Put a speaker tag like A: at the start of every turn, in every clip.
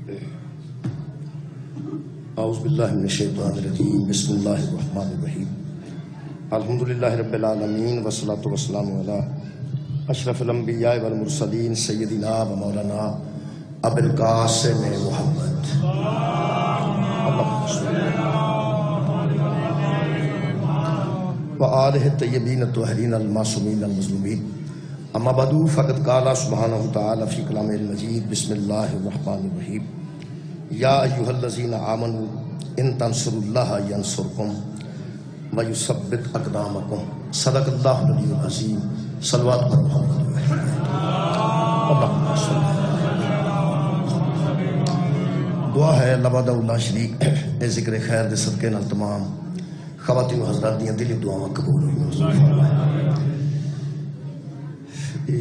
A: اعوذ باللہ من الشیطان الرجیم بسم اللہ الرحمن الرحیم الحمدللہ رب العالمین والصلاة والسلام علی اشرف الانبیاء والمرسلین سیدنا و مولانا ابو القاسم محمد وآلہ الطیبین الطاہرین المعصومین المظلومین اما بعد فقد قال سبحانہ وتعالی فی کلامہ المجید بسم اللہ الرحمن الرحیم یا ایہا الذین آمنوا ان تنصروا اللہ ینصرکم ویثبت اقدامکم صدق اللہ العلی العظیم صلوات پر محمد اللہم صلی دعا ہے اللہ وحدہ لا شریک اے ذکر خیر دے صدقے نال تمام خواتین و حضرات دیاں دلی دعاواں قبول ہوئی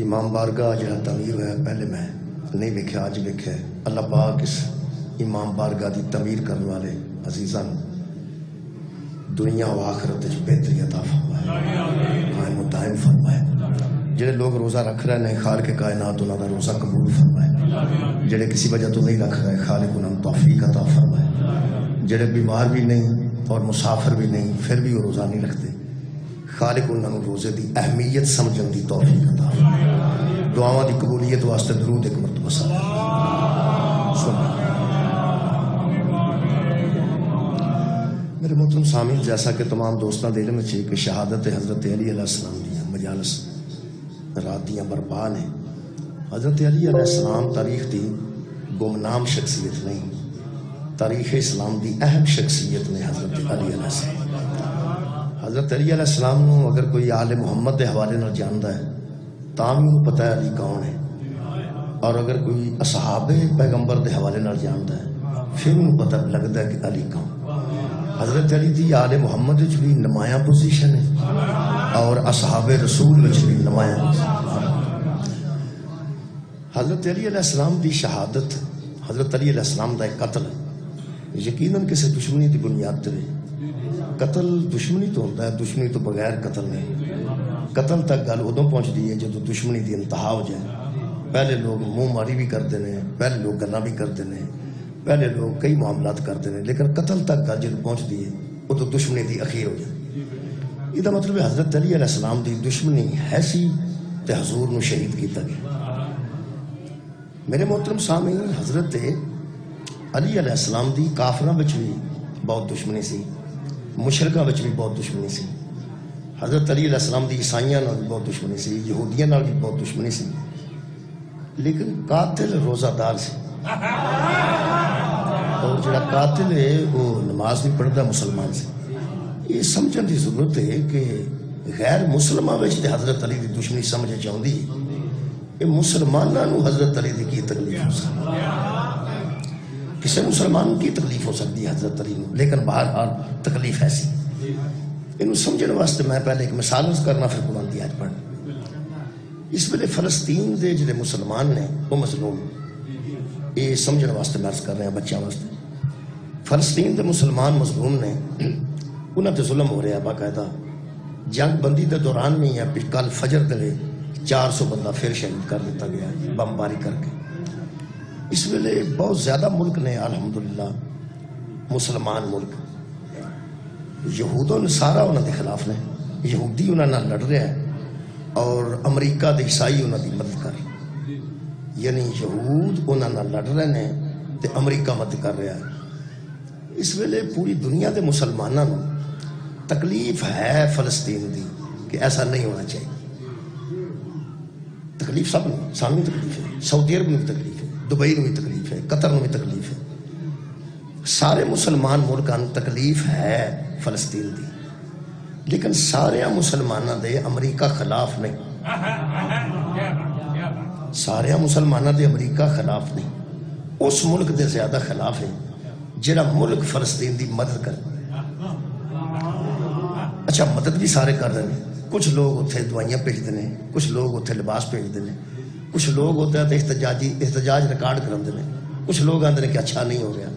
A: امام بارگاہ جہاں تعمیر ہے پہلے میں نہیں ویکھیا اج ویکھیا اللہ پاک اس امام بارگاہ دی تعمیر کرنے والے عزیزاں دنیا و آخرت وچ بہتری عطا فرمائے قائم و دائم فرمائے جڑے لوگ روزہ رکھ رہے ہیں خالق کائنات انہاں دا روزہ قبول فرمائے جڑے کسی وجہ تو نہیں رکھ رہے خالق انہاں توفیق عطا فرمائے جڑے بیمار بھی نہیں اور مسافر بھی نہیں پھر بھی وہ روزہ نہیں رکھتے خالق انہاں روزے دی اہمیت سمجھن دی توفیق عطا فرمائے دعاواں دی قبولیت واسطے درود ایک مرتبہ میرے محترم سامعین جیسا کہ تمام دوستاں دے علم چاہیے کہ شہادت حضرت علی علیہ السلام دیاں مجالس رات دیاں برپا نے حضرت علی علیہ السلام تاریخ دی گمنام شخصیت نہیں تاریخ اسلام دی اہم شخصیت نے حضرت علی علیہ السلام حضرت علی علیہ السلام نو اگر کوئی آل محمد دے حوالے نہ جاندا ہے تاں بھی انہوں پتہ ہے علی کون ہے اور اگر کوئی اصحاب پیغمبر دے حوالے نہ جاندا ہے پھر انہوں پتہ لگتا ہے کہ علی کون حضرت علی دی آل محمد وچ بھی نمایاں پوزیشن ہے اور اصحاب رسول وچ بھی نمایاں حضرت علی علیہ السلام دی شہادت حضرت علی علیہ السلام دا ایک قتل یقیناً کسی دشمنی دی بنیاد تے قتل دشمنی تو ہوتا ہے دشمنی تو بغیر قتل نہیں قتل تک گل ادوں پہنچتی ہے جب دشمنی دی انتہا ہو جائے پہلے لوگ منہ ماری بھی کرتے ہیں پہلے لوگ گلاں بھی کرتے ہیں پہلے لوگ کئی معاملات کرتے ہیں لیکن قتل تک گل جب پہنچتی ہے وہ تو دشمنی دی اخیر ہو جائے یہ مطلب ہے حضرت علی علیہ السلام دی دشمنی ہے سی تے حضور نو شہید کیتا گیا میرے محترم سامعین حضرت علی علیہ السلام دی کافراں وچ بھی بہت دشمنی سی مشرکاں وچ بھی بہت دشمنی سی حضرت علی علیہ السلام دی عیسائیاں نال بھی بہت دشمنی سی یہودیاں نال بھی بہت دشمنی سی لیکن قاتل روزہ دار سی اور جڑا قاتل ہے وہ نماز نہیں پڑھتا مسلمان سے یہ سمجھن دی ضرورت ہے کہ غیر مسلماں وچ تے حضرت علی دی دشمنی سمجھ چاہندی ہے کہ مسلماناں نو حضرت علی دی کی تکلیف ہو سکتی کسی مسلمان کی تکلیف ہو سکتی ہے حضرت علی نو لیکن بہرحال تکلیف ایسی انہوں سمجھن واسطے میں پہلے ایک مثال عرض کرنا پھر قرآن دی آیت پڑھنا اس ویلے فلسطین دے جڑے مسلمان نے وہ مظلوم یہ سمجھن واسطے میں عرض کر رہے ہیں بچوں واسطے فلسطین دے مسلمان مظلوم نے انہاں تے ظلم ہو رہا ہے باقاعدہ جنگ بندی دے دوران نہیں ہے کل فجر دلے 400 بندہ پھر شہید کر دیتا گیا بمباری کر کے اس ویلے بہت زیادہ ملک نے الحمدللہ مسلمان ملک یہود و نصارہ انہوں دے خلاف نے یہودی انہوں نے لڑ رہے ہیں اور امریکہ دے عیسائی انہوں دی مدد کر یعنی یہود انہوں نے لڑ رہے ہیں تے امریکہ مدد کر رہا ہے اس ویلے پوری دنیا دے مسلمانوں کو تکلیف ہے فلسطین دی کہ ایسا نہیں ہونا چاہیے تکلیف سب نے سامنے تکلیف ہے سعودی عرب میں بھی تکلیف ہے دبئی میں بھی تکلیف ہے قطر میں بھی تکلیف ہے سارے مسلمان ملکان تکلیف ہے فلسطین دی لیکن سارے مسلمانوں دے امریکہ خلاف نہیں سارے مسلمانوں دے امریکہ خلاف نہیں اس ملک دے زیادہ خلاف ہے جڑا ملک فلسطین دی مدد کر اچھا مدد بھی سارے کر رہے ہیں کچھ لوگ اتنے دوائیاں بھیجتے ہیں کچھ لوگ اتنے لباس بھیجتے ہیں کچھ لوگ ہوتے ہیں احتجاج ریکارڈ کراتے ہیں کچھ لوگ آتے ہیں کہ اچھا نہیں ہو گیا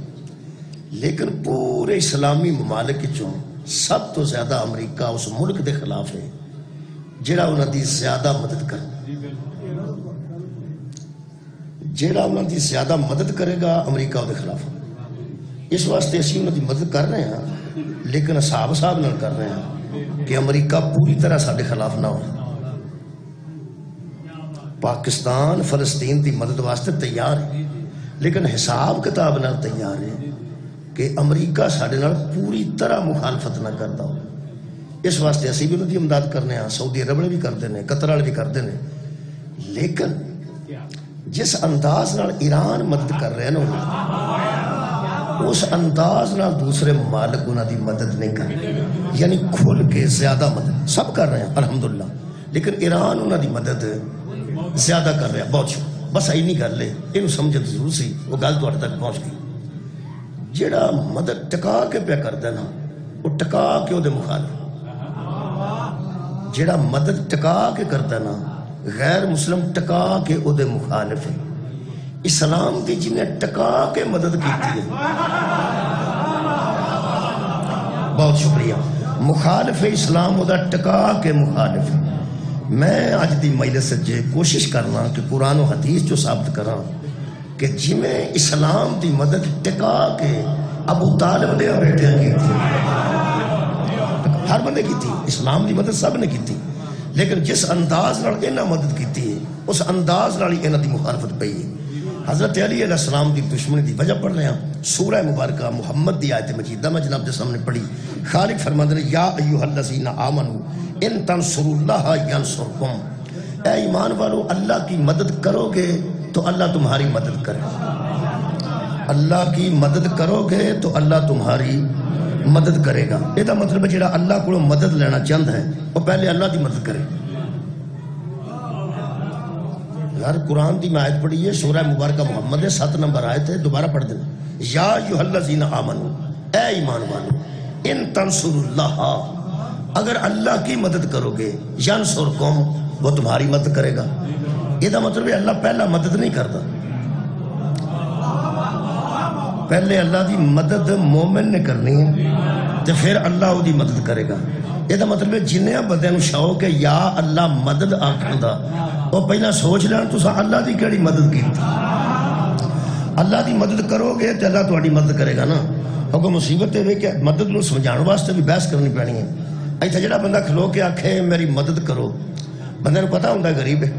A: لیکن پورے اسلامی ممالک چوں سب تو زیادہ امریکہ اس ملک دے خلاف ہے جڑا انہوں دی زیادہ مدد کر جیڑا انہوں دی زیادہ مدد کرے گا امریکہ دے خلاف. اس واسطے اسی انہوں دی مدد کر رہے ہیں لیکن حساب نال کر رہے ہیں کہ امریکہ پوری طرح سارے خلاف نہ ہو. پاکستان فلسطین دی مدد واسطے تیار ہے لیکن حساب کتاب نال تیار ہے کہ امریکہ سارے نال پوری طرح مخالفت نہ کرتا ہو. اس واسطے اسی بھی انہوں دی امداد کرنے ہیں. سعودی عرب والے بھی کرتے ہیں, قطر والے بھی کرتے ہیں. لیکن جس انداز نال ایران مدد کر رہے ہیں نا اس انداز نال دوسرے ممالک انہوں دی مدد نہیں کر رہے. یعنی کھل کے زیادہ مدد سب کر رہے ہیں الحمدللہ, لیکن ایران انہوں دی مدد زیادہ کر رہے ہیں. بہت شکریہ. بس ای نہیں گل ہے, یہ سمجھن ضرور سی, وہ گل تہاڈے تک پہنچ گئی. جڑا مدد ٹکا کے پیا کردا نا وہ ٹکا کے وہ مخالف. جڑا مدد ٹکا کے کردا نا غیر مسلم ٹکا کے وہ مخالف ہے. اسلام کی جنہیں ٹکا کے مدد کی ہے, بہت شکریہ. مخالف اسلام وہ ٹکا کے مخالف ہے. میں اج دی مجلس جے کوشش کرنا کہ قرآن و حدیث جو ثابت کراں کہ جنہیں اسلام دی مدد ٹکا کے ابو طالب دے بیٹے کی تھی, ہر بندے کی تھی, اسلام دی مدد سب نے کی تھی, لیکن جس انداز نال انہاں مدد کیتی ہے اس انداز نال انہاں دی مخالفت پئی ہے. حضرت علی علیہ السلام دی دشمنی دی وجہ پڑھ رہے ہیں سورہ مبارکہ محمد دی آیت مجیدہ میں جناب دے سامنے پڑھی. خالق فرماتے ہیں یا ایھا الذین آمنوا ان تنصروا اللہ ینصرکم, اے ایمان والو اللہ کی مدد کرو گے تو اللہ تمہاری مدد کرے. اللہ کی مدد کرو گے تو اللہ تمہاری مدد کرے گا. یہ مطلب ہے جڑا اللہ کو مدد لینا چاہتا ہے وہ پہلے اللہ کی مدد کرے. یار قرآن دی میں آیت پڑھی ہے سورہ مبارکہ محمد ہے 7 نمبر آیت ہے, دوبارہ پڑھ دینا. یا ایھا الذین آمنوا, اے ایمان والو, ان تنصروا اللہ, اگر اللہ کی مدد کرو گے, ینصرکم, وہ تمہاری مدد کرے گا. یہ مطلب ہے اللہ پہلا مدد نہیں کرتا, پہلے اللہ دی مدد مومن نے کرنی ہے تو پھر اللہ وہ دی مدد کرے گا. یہ مطلب ہے جنہیں بندے نو شوق ہے یا اللہ مدد آکھن دا وہ پہلا سوچ لین تو اللہ دی کیڑی مدد کی. اللہ دی مدد کرو گے تو اللہ تہاڈی مدد کرے گا نا. کیونکہ مصیبت ہے کہ مدد نو سمجھاؤ واسطے بھی بحث کرنی پینی ہے. ایتھے جڑا بندہ کھلو کے آکھے میری مدد کرو, بندے نو پتہ ہوندا غریب ہے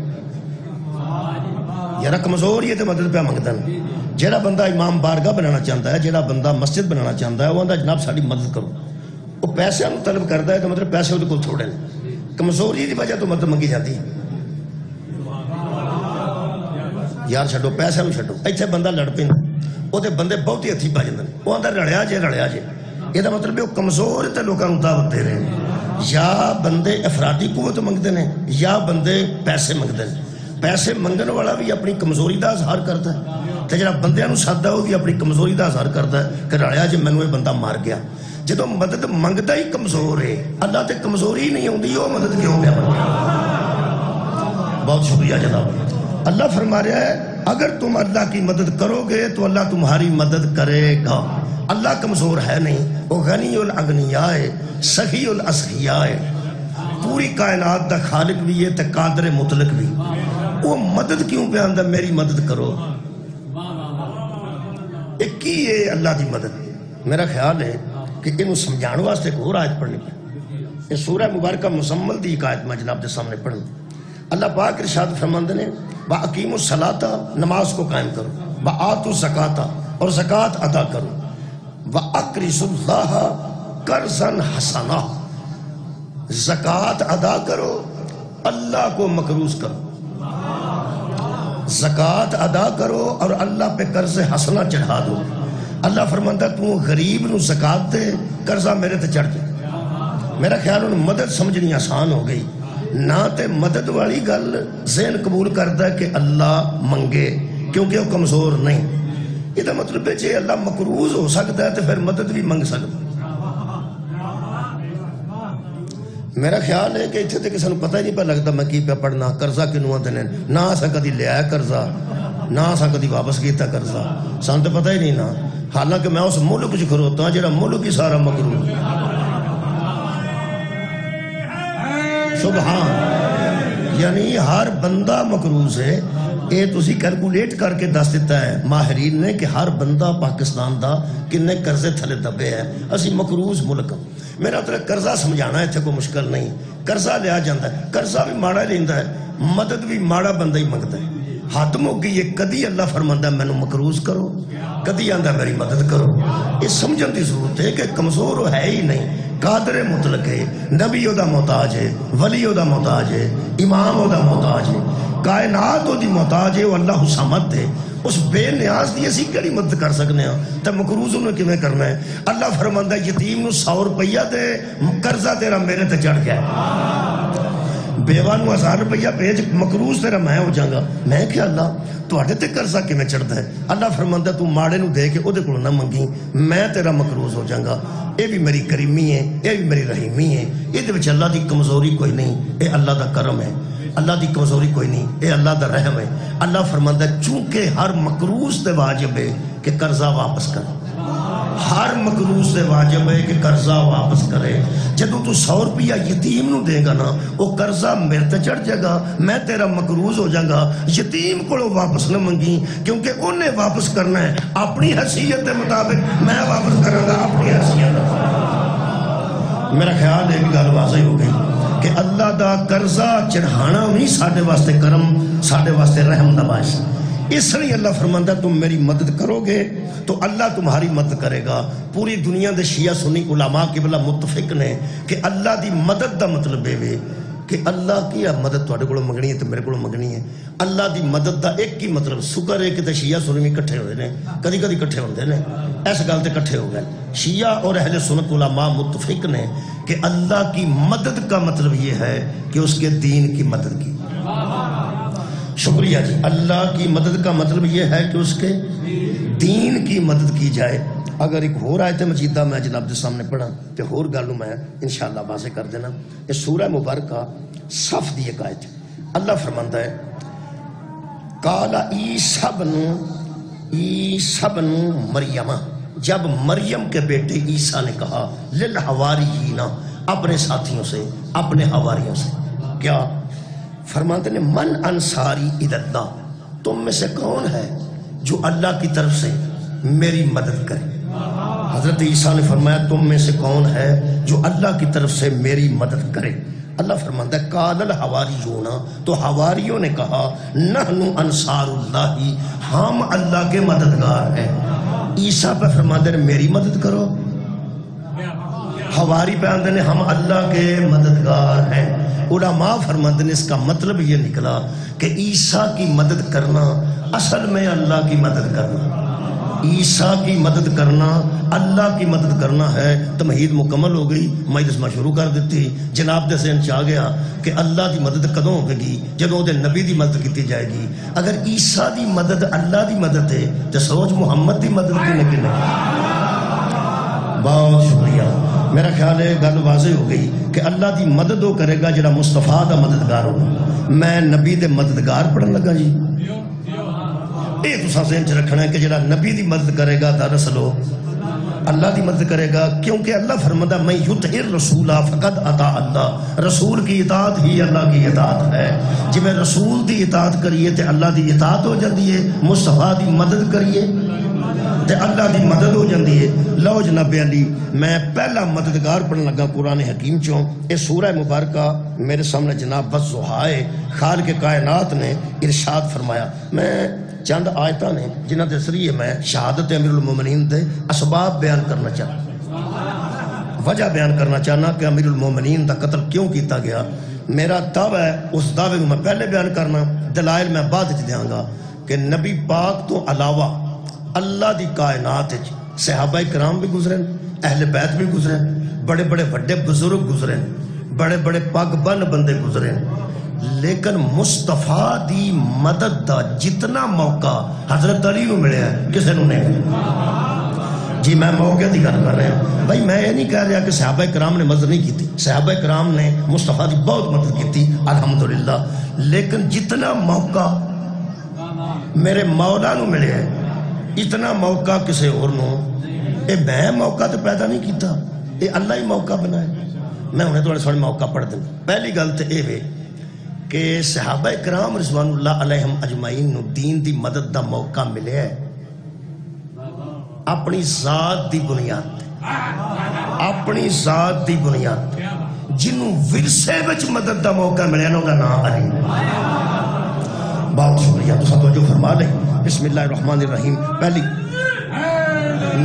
A: یار کمزور ہی ہے تو مدد پہ منگتا ہے. جڑا بندہ امام بارگاہ بنانا چاہتا ہے, جڑا بندہ مسجد بنانا چاہتا ہے, وہ آندا جناب ساری مدد کرو. وہ پیسے نو طلب کرتا ہے تو مطلب پیسے وہ کول تھوڑے نے, کمزوری دی وجہ تو مدد منگی جاتی ہے. یار چھڈو پیسے نو چھڈو, ایتھے بندہ لڑ پیندا, وہ بندے بہت ہی ہتھی پا جاندے نے, وہ آندا رڑیا جے رڑیا جے. یہ مطلب وہ کمزور تے لوکاں نوں دعوت دے رہے ہیں. یا بندے افرادی قوت منگتے ہیں یا بندے پیسے منگتے ہیں. پیسے منگن والا بھی اپنی کمزوری دا اظہار کرتا ہے تے جڑا بندیاں نوں سادہ وہ بھی اپنی کمزوری دا اظہار کرتا ہے کہ رڑیا جے مینوں یہ بندہ مار گیا. جدو مدد منگتا ہی کمزور ہے, اللہ تے کمزوری نہیں ہوندی, وہ مدد کیوں پہ منگتا. بہت شکریہ جناب. اللہ فرما رہا ہے اگر تم اللہ کی مدد کرو گے تو اللہ تمہاری مدد کرے گا. اللہ کمزور ہے نہیں, وہ غنی الاغنیاء ہے, سخی الاسخیاء ہے, پوری کائنات دا خالق بھی ہے تے قادر مطلق بھی. وہ مدد کیوں پہ آندا میری مدد کرو. ایک کی ہے اللہ دی مدد. میرا خیال ہے کہ انہوں سمجھانے واسطے ایک اور آیت پڑھنی پڑی. یہ سورہ مبارکہ مزمل دی ایک آیت میں جناب دے سامنے پڑھوں. اللہ پاک ارشاد فرماندے نے وَأَقِیمُوا الصَّلَاةَ, نماز کو قائم کرو, وَآتُوا الزَّکَاةَ, اور زکوٰۃ ادا کرو, وَأَقْرِضُوا اللَّهَ قَرْضًا حَسَنًا, زکوٰۃ ادا کرو, اللہ کو مقروض کرو. زکوٰۃ ادا کرو اور اللہ پہ قرض حسنہ چڑھا دو. اللہ فرماتا تو غریب نو زکوٰۃ دے, قرضہ میرے تے چڑھ جائے. میرا خیال ان مدد سمجھنی آسان ہو گئی. نہ تے مدد والی گل ذہن قبول کرتا ہے کہ اللہ منگے کیونکہ وہ کمزور نہیں. یہ مطلب ہے جی اللہ مقروض ہو سکتا ہے تو پھر مدد بھی منگ سکتا. میرا خیال ہے کہ اتنے تو کسی نے پتہ ہی نہیں پہ لگتا میں کی پہ پڑھنا, قرضہ کنوں آتے ہیں, نہ اسا کدی لیا قرضہ, نہ اسا کدی واپس کیتا قرضہ, سان تو پتہ ہی نہیں نا. حالانکہ میں اس ملک چ کھروتا ہوں جہاں ملک ہی سارا مقروض. سبحان, یعنی ہر بندہ مقروض ہے یہ تسی کیلکولیٹ کر کے دس دیتا ہے ماہرین نے کہ ہر بندہ پاکستان دا کنے قرضے تھلے دبے ہے. اسی مقروض ملک. میرا مطلب قرضہ سمجھانا اتنے کوئی مشکل نہیں. قرضہ لیا جاتا ہے, قرضہ بھی ماڑا لینا ہے, مدد بھی ماڑا بندہ ہی منگتا ہے. حد مک گئی ہے. کدی اللہ فرماندا مینوں مقروض کرو, کدی آندا میری مدد کرو. یہ سمجھن دی ضرورت ہے کہ کمزور وہ ہے ہی نہیں. قادر مطلق ہے, نبی او دا محتاج ہے, ولی او دا محتاج ہے, امام او دا محتاج ہے, کائنات او دی محتاج ہے. وہ اللہ صمد ہے. اس بے نیاز دی اسی کیڑی مدد کر سکنے ہاں تے مقروض انہوں کیویں کرنا ہے. اللہ فرماندا یتیم نو 100 روپیہ دے, قرضہ تیرا میرے تے چڑھ گیا. بیوہ نو 1000 روپیہ بھیج, مقروض تیرا میں ہو جاؤں گا. میں کہ اللہ تواڈے تے قرضہ کیویں چڑھدا ہے؟ اللہ فرماندا تو ماڑے نو دے کے او دے کولوں نہ منگی, میں تیرا مقروض ہو جاؤں گا. یہ بھی میری کریمی ہے, یہ بھی میری رحیمی ہے. یہ دے وچ اللہ دی کمزوری کوئی نہیں, یہ اللہ دا کرم ہے. اللہ دی کمزوری کوئی نہیں, یہ اللہ دا رحم ہے. اللہ فرماندا چونکہ ہر مقروض تے واجب ہے کہ قرضہ واپس کرے. ہر مقروض سے واجب ہے کہ قرضہ واپس کرے. جدوں تو 100 روپیہ یتیم نو دے گا نا, وہ قرضہ میرے تے چڑھ جائے گا, میں تیرا مقروض ہو جاؤں گا. یتیم کو واپس نہ منگی, کیونکہ انہیں واپس کرنا ہے اپنی حیثیت کے مطابق. میں واپس کروں گا اپنی حیثیت. میرا خیال ہے کہ گل واضح ہو گئی کہ اللہ دا قرضہ چڑھانا نہیں ساڈے واسطے کرم, ساڈے واسطے رحم دا باعث. اس لیے اللہ فرماندا تم میری مدد کرو گے تو اللہ تمہاری مدد کرے گا. پوری دنیا دے شیعہ سنی علماء قبلہ متفق نے کہ اللہ دی مدد دا مطلب ہے کہ اللہ کی مدد تواڈے کولوں منگنی ہے تو میرے کولوں منگنی ہے. اللہ دی مدد دا ایک ہی مطلب شکر ہے کہ تے شیعہ سنی اکٹھے ہوئے نے, کدی کدی اکٹھے ہوندے نے, اس گل تے اکٹھے ہو گئے. شیعہ اور اہل سنت علماء متفق نے کہ اللہ کی مدد کا مطلب یہ ہے کہ اس کے دین کی مدد کی. شکریہ جی. اللہ کی مدد کا مطلب یہ ہے کہ اس کے دین کی مدد کی جائے. اگر ایک اور آیت مجیدہ میں جناب دے سامنے پڑھا تو اور گل میں انشاءاللہ واضح کر دینا. یہ سورہ مبارکہ صف دی ایک آیت. اللہ فرماندا ہے قال عیسیٰ بن مریم, جب مریم کے بیٹے عیسیٰ نے کہا للحواریین, اپنے ساتھیوں سے, اپنے حواریوں سے, کیا فرماتے ہیں من انصاری اللہ, تم میں سے کون ہے جو اللہ کی طرف سے میری مدد کرے. حضرت عیسیٰ نے فرمایا تم میں سے کون ہے جو اللہ کی طرف سے میری مدد کرے. اللہ فرماتا ہے قال الحواریون, تو حواریوں نے کہا نحن انصار اللہ, ہم اللہ کے مددگار ہیں. عیسیٰ پہ فرماتے ہیں میری مدد کرو, حواری پہ آندے نے ہم اللہ کے مددگار ہیں. علماء فرماتے ہیں اس کا مطلب یہ نکلا کہ عیسیٰ کی مدد کرنا اصل میں اللہ کی مدد کرنا. عیسیٰ کی مدد کرنا اللہ کی مدد کرنا ہے. تمہید مکمل ہو گئی, مجلس شروع کر دیتی. جناب دے ذہن چاہ گیا کہ اللہ دی مدد کدوں ہوگی گی, جدوں دے نبی دی مدد کی جائے گی. اگر عیسیٰ دی مدد اللہ دی مدد ہے تو سوچ محمد دی مدد کی نہیں. بہت شکریہ. میرا خیال ہے گل واضح ہو گئی کہ اللہ دی مدد وہ کرے گا جڑا مصطفیٰ دا مددگار ہوگا. میں نبی دے مددگار پڑھن لگا جی. یہ تو ذہن چ رکھنا ہے کہ جڑا نبی دی مدد کرے گا دراصل اللہ دی مدد کرے گا, کیونکہ اللہ فرماتا میں یطع الرسول فقد اطاع اللہ, رسول کی اطاعت ہی اللہ کی اطاعت ہے. جی میں رسول دی اطاعت کریے تے اللہ دی اطاعت ہو جاتی ہے, مصطفیٰ دی مدد کریے تے اللہ دی مدد ہو جاتی ہے. لو جناب علی میں پہلا مددگار پڑھن لگا قرآن حکیم چوں. یہ سورہ مبارکہ میرے سامنے جناب والضحیٰ خالق کائنات نے ارشاد فرمایا. میں چند آیتاں نے جنہ کے ذریعے میں شہادت امیر المومنین دے اسباب بیان کرنا چاہتا, وجہ بیان کرنا چاہنا کہ امیر المومنین دا قتل کیوں کیتا گیا. میرا دعویٰ ہے, اس دعوے کو میں پہلے بیان کرنا, دلائل میں بعد وچ دیاں گا کہ نبی پاک تو علاوہ اللہ دی کائنات صحابہ کرام بھی گزرے, اہل بیت بھی گزرے, بڑے بڑے بڑے بزرگ گزرے, بڑے بڑے پگ بن بندے گزرے, لیکن مصطفیٰ دی مدد دا جتنا موقع حضرت علی کو ملے ہے کسی نے نہیں ملے. جی میں موقع دی گل کر رہا ہوں بھائی, میں یہ نہیں کہہ رہا کہ صحابہ کرام نے مدد نہیں کی تھی. صحابہ کرام نے مصطفیٰ دی بہت مدد کی تھی الحمدللہ, لیکن جتنا موقع میرے مولا نو ملے ہے اتنا موقع کسی اور نو, اے میں موقع تو پیدا نہیں کیتا, اے اللہ ہی موقع بنائے. میں انہیں تھوڑے موقع پڑھ دیں. پہلی گل تو یہ ہے کہ صحابہ کرام رضوان اللہ علیہم اجمعین نو دین دی مدد دا موقع ملے ہے اپنی ذات دی بنیاد اپنی ذات دی بنیاد جنوں ورثے وچ مدد دا موقع ملے نا دا نام علی. بہت شکریہ تو سب توجہ فرما لیں. بسم اللہ الرحمن الرحیم. پہلی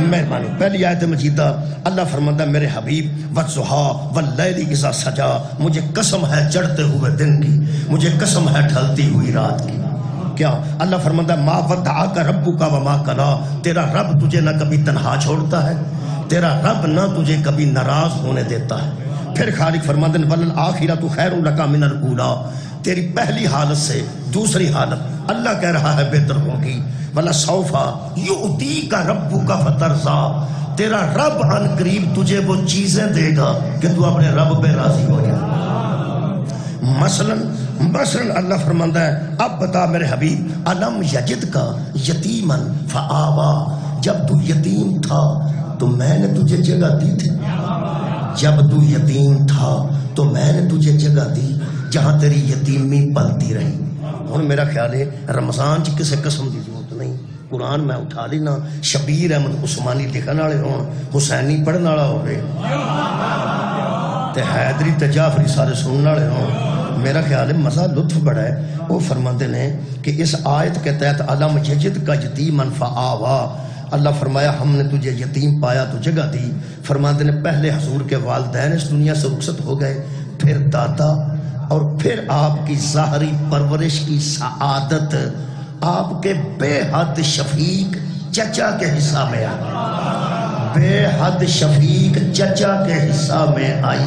A: مہربانی پہلی آیت مجیدہ اللہ فرماتا ہے میرے حبیب والضحیٰ واللیل اذا سجا، مجھے قسم ہے چڑھتے ہوئے دن کی، مجھے قسم ہے ڈھلتی ہوئی رات کی. کیا اللہ فرماتا ہے ما ودعاک ربک وما قلی، تیرا رب تجھے نہ کبھی تنہا چھوڑتا ہے، تیرا رب نہ تجھے کبھی ناراض ہونے دیتا ہے. پھر خالق فرماتے ہیں وللآخرۃ خیر لک من الاولیٰ، تیری پہلی حالت سے دوسری حالت اللہ کہہ رہا ہے بہتر ہوگی. وَلَسَوْفَ يُؤْتِيكَ رَبُّكَ فَتَرْضَىٰ، تیرا رب عن قریب تجھے وہ چیزیں دے گا کہ تو اپنے رب پہ راضی ہو جائے. مثلا اللہ فرماتا ہے اب بتا میرے حبیب الم یجدک یتیما فآوا، جب تو یتیم تھا تو میں نے تجھے جگہ دی تھی، جب تو یتیم تھا تو میں نے تجھے جگہ دی جہاں تیری یتیمی پلتی رہی. ہن میرا خیال ہے رمضان چ کسے قسم دی ضرورت نہیں، قرآن میں اٹھا لینا، شبیر احمد عثمانی لکھن والے ہون، حسینی پڑھن والا ہوئے تے حیدری تے جعفری سارے سنن والے ہون، میرا خیال ہے مزہ لطف بڑا ہے. وہ فرماتے ہیں کہ اس آیت کے تحت الم یجدک یتیما فآوا، اللہ فرمایا ہم نے تجھے یتیم پایا تو جگہ دی. فرماتے ہیں پہلے حضور کے والدین اس دنیا سے رخصت ہو گئے، پھر دادا اور پھر آپ کی ظاہری پرورش کی سعادت آپ کے بے حد شفیق چچا کے حصہ میں آئی، بے حد شفیق چچا کے حصہ میں آئی.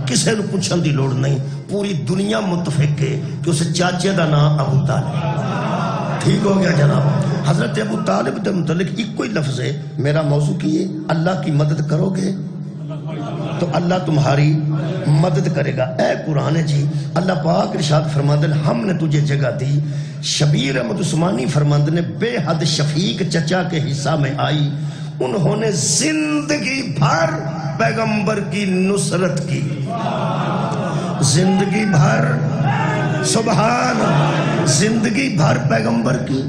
A: کسی نے پوچھن دی لوڑ نہیں، پوری دنیا متفق ہے کہ اس چاچے دا نام ابو طالب. ٹھیک ہو گیا جناب. حضرت ابو طالب دے متعلق ایک کوئی لفظ ہے، میرا موضوع کی ہے اللہ کی مدد کرو گے تو اللہ تمہاری مدد کرے گا. اے قرآن جی اللہ پاک ارشاد فرماتے ہیں ہم نے تجھے جگہ دی. شبیر احمد عثمانی فرماتے ہیں بے حد شفیق چچا کے حصہ میں آئی، انہوں نے زندگی بھر پیغمبر کی نصرت کی، زندگی بھر سبحان زندگی بھر پیغمبر کی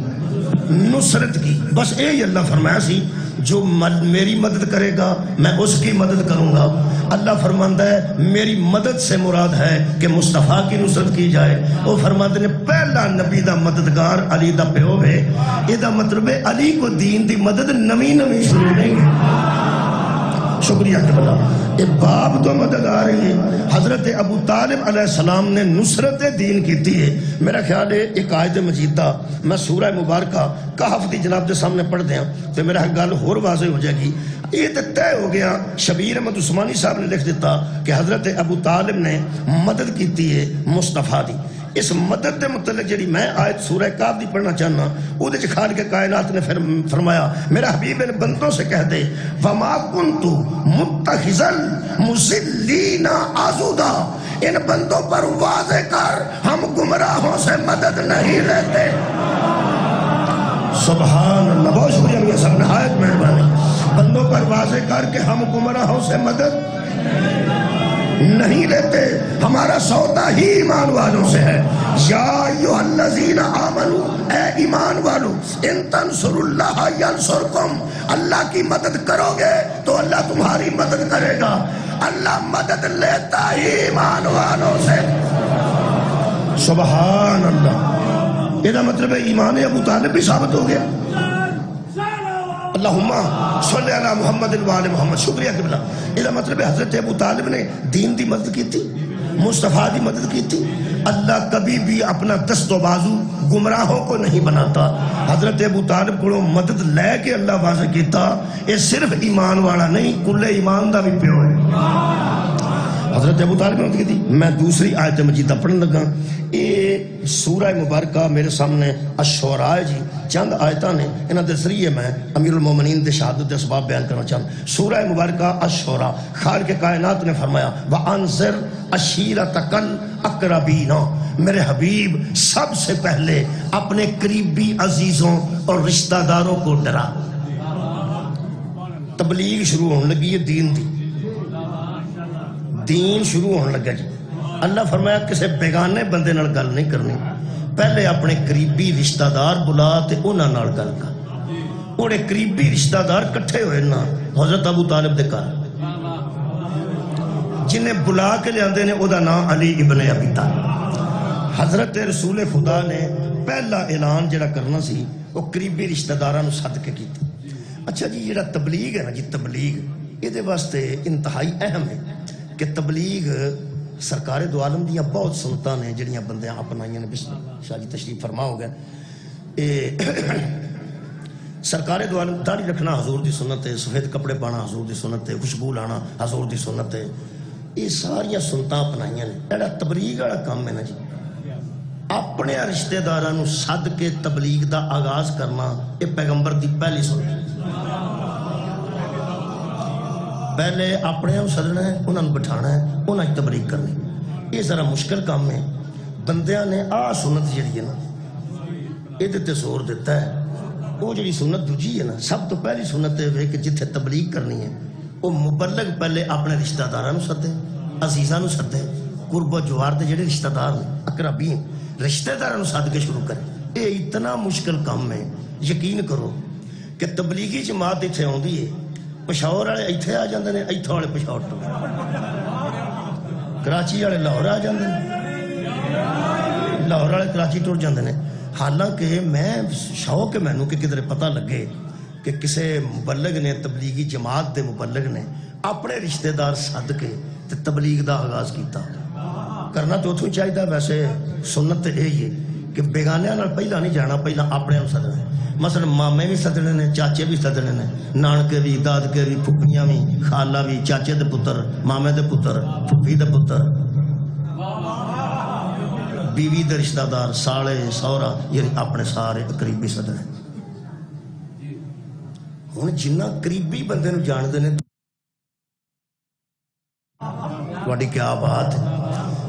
A: نصرت کی. بس یہی اللہ فرمایا سی جو میری مدد کرے گا میں اس کی مدد کروں گا. اللہ فرماتا ہے میری مدد سے مراد ہے کہ مصطفیٰ کی نصرت کی جائے. وہ فرماتے ہیں پہلا نبی دا مددگار علی دا پیو ہے، یہ دا مطلب ہے علی کو دین دی مدد نمی شروع نہیں ہے. شکریہ قبلہ. یہ باپ تو مدد آ رہی ہے. حضرت ابو طالب علیہ السلام نے نصرت دین کی تھی. میرا خیال ہے ایک آیت مجیدہ میں سورہ مبارکہ کہف دی جناب دے سامنے پڑھ دیا تو میرا گل اور واضح ہو جائے گی. یہ تو طے ہو گیا، شبیر احمد عثمانی صاحب نے لکھ دیتا کہ حضرت ابو طالب نے مدد کی ہے مصطفیٰ دی. اس مدد دے متعلق جڑی میں آیت سورہ کاف دی پڑھنا چاہنا وہ دے خالق کائنات نے فرمایا میرا حبیب ان بندوں سے کہہ دے وما کنت متخذ المضلین عضدا، ان بندوں پر واضح کر ہم گمراہوں سے مدد نہیں لیتے. سبحان اللہ. بہت شکریہ میاں صاحب، نہایت مہربانی. بندوں پر واضح کر کے ہم گمراہوں سے مدد نہیں لیتے، ہمارا سودا ہی ایمان والوں سے ہے. یا ایھا الذین آمنوا، اے ایمان والو، ان تنصروا اللہ ینصرکم، اللہ کی مدد کرو گے تو اللہ تمہاری مدد کرے گا. اللہ مدد لیتا ہی ایمان والوں سے. سبحان اللہ. یہ مطلب ہے ایمان ابو طالب بھی ثابت ہو گیا. اللہم صلی علی محمد وآل محمد. شکریہ قبلہ. یہ مطلب ہے حضرت ابو طالب نے دین دی مدد کی تھی، مصطفیٰ دی مدد کی تھی. اللہ کبھی بھی اپنا دست و بازو گمراہوں کو نہیں بناتا. حضرت ابو طالب کو مدد لے کے اللہ واضح کیتا یہ صرف ایمان والا نہیں، کل ایمان دا بھی پیو ہے. حضرت ابو طالب نے مدد کی تھی. میں دوسری آیت مجیدہ پڑھنے لگا. یہ سورہ مبارکہ میرے سامنے الشعراء جی چند آیتاں نے، انہاں دے ذریعے میں امیر المومنین دے شہادت دے اسباب بیان کرنا چاہتا. سورہ مبارکہ الشعراء خالق کائنات نے فرمایا وَأَنذِرْ عَشِيرَتَكَ الْأَقْرَبِينَ، میرے حبیب سب سے پہلے اپنے قریبی عزیزوں اور رشتہ داروں کو ڈرا. تبلیغ شروع ہونے لگی ہے دین دی، دین شروع ہونے لگا جی. اللہ فرمایا کسی بیگانے بندے نال گل نہیں کرنی، پہلے اپنے قریبی رشتہ دار بلا تے انہاں نال گل کر۔ اوڑے قریبی رشتہ دار کٹھے ہوئے نا حضرت ابو طالب دے گھر، جنہیں بلا کے لے آندے نے او دا نام علی ابن ابی طالب۔ حضرت رسول خدا نے پہلا اعلان جڑا کرنا سی وہ قریبی رشتہ داراں نوں سد کے کیتا۔ اچھا جی جڑا تبلیغ ہے نا جی، تبلیغ یہ واسطے انتہائی اہم ہے کہ تبلیغ سرکار دو عالم دیاں بہت سنتاں نے جڑیاں بندیاں اپنائیاں نے۔ بسم اللہ شاہ جی تشریف فرما ہو گئے۔ سرکار دو عالم داڑھی رکھنا حضور دی سنت ہے، سفید کپڑے پانا حضور دی سنت ہے، خوشبو لانا حضور دی سنت ہے، یہ ساریاں سنتاں اپنائیاں نے۔ جڑا تبلیغ والا کام ہے نا جی، اپنے رشتہ داراں نوں سد کے تبلیغ دا آغاز کرنا، یہ پیغمبر دی پہلی سنت۔ پہلے اپنے سدنا ہے، انہوں نے بٹھانا ہے، انہوں نے تبلیغ کرنی۔ یہ ذرا مشکل کام ہے۔ بندیاں نے آ سنت جڑی ہے نا یہ تے زور دیتا ہے۔ وہ جڑی سنت دوجی ہے نا، سب تو پہلی سنت ہے کہ جتھے تبلیغ کرنی ہے وہ مبلغ پہلے اپنے رشتہ داراں نوں سدے، عزیزاں نوں سدے، قرب و جوار دے جڑے رشتہ دار نے اقربین رشتہ داراں نوں سد کے شروع کرے۔ یہ اتنا مشکل کام ہے، یقین کرو کہ تبلیغی جماعت اتنے آتی ہے، پشاور والے اتنے آ جاندے نے، اتھوں والے پشاور ٹر، کراچی والے لاہور آ جاندے نے، لاہور والے کراچی ٹر جاندے نے۔ حالانکہ میں شوق ہے مینوں کہ کدھر پتہ لگے کہ کسے مبلغ نے، تبلیغی جماعت دے مبلغ نے اپنے رشتہ دار سد کے تے تبلیغ دا آغاز کیتا۔ کرنا تو اتوں چاہیے، ویسے سنت یہی ہے کہ بیگانیاں نال پہلا نہیں جانا، پہلا اپنے نوں سدنا ہے۔ مثلا مامے بھی سدنے نے، چاچے بھی سدنے نے، نانکے بھی، دادکے بھی، پھپھیاں بھی، خالہ بھی، چاچے دے پتر، مامے دے پتر، پھپھی دے پتر، بیوی دے رشتہ دار، سالے سہرا، یعنی اپنے سارے قریبی سدنے۔ ہن جنہ قریبی بندے نوں جاندے نے، تہاڈی کیا بات ہے۔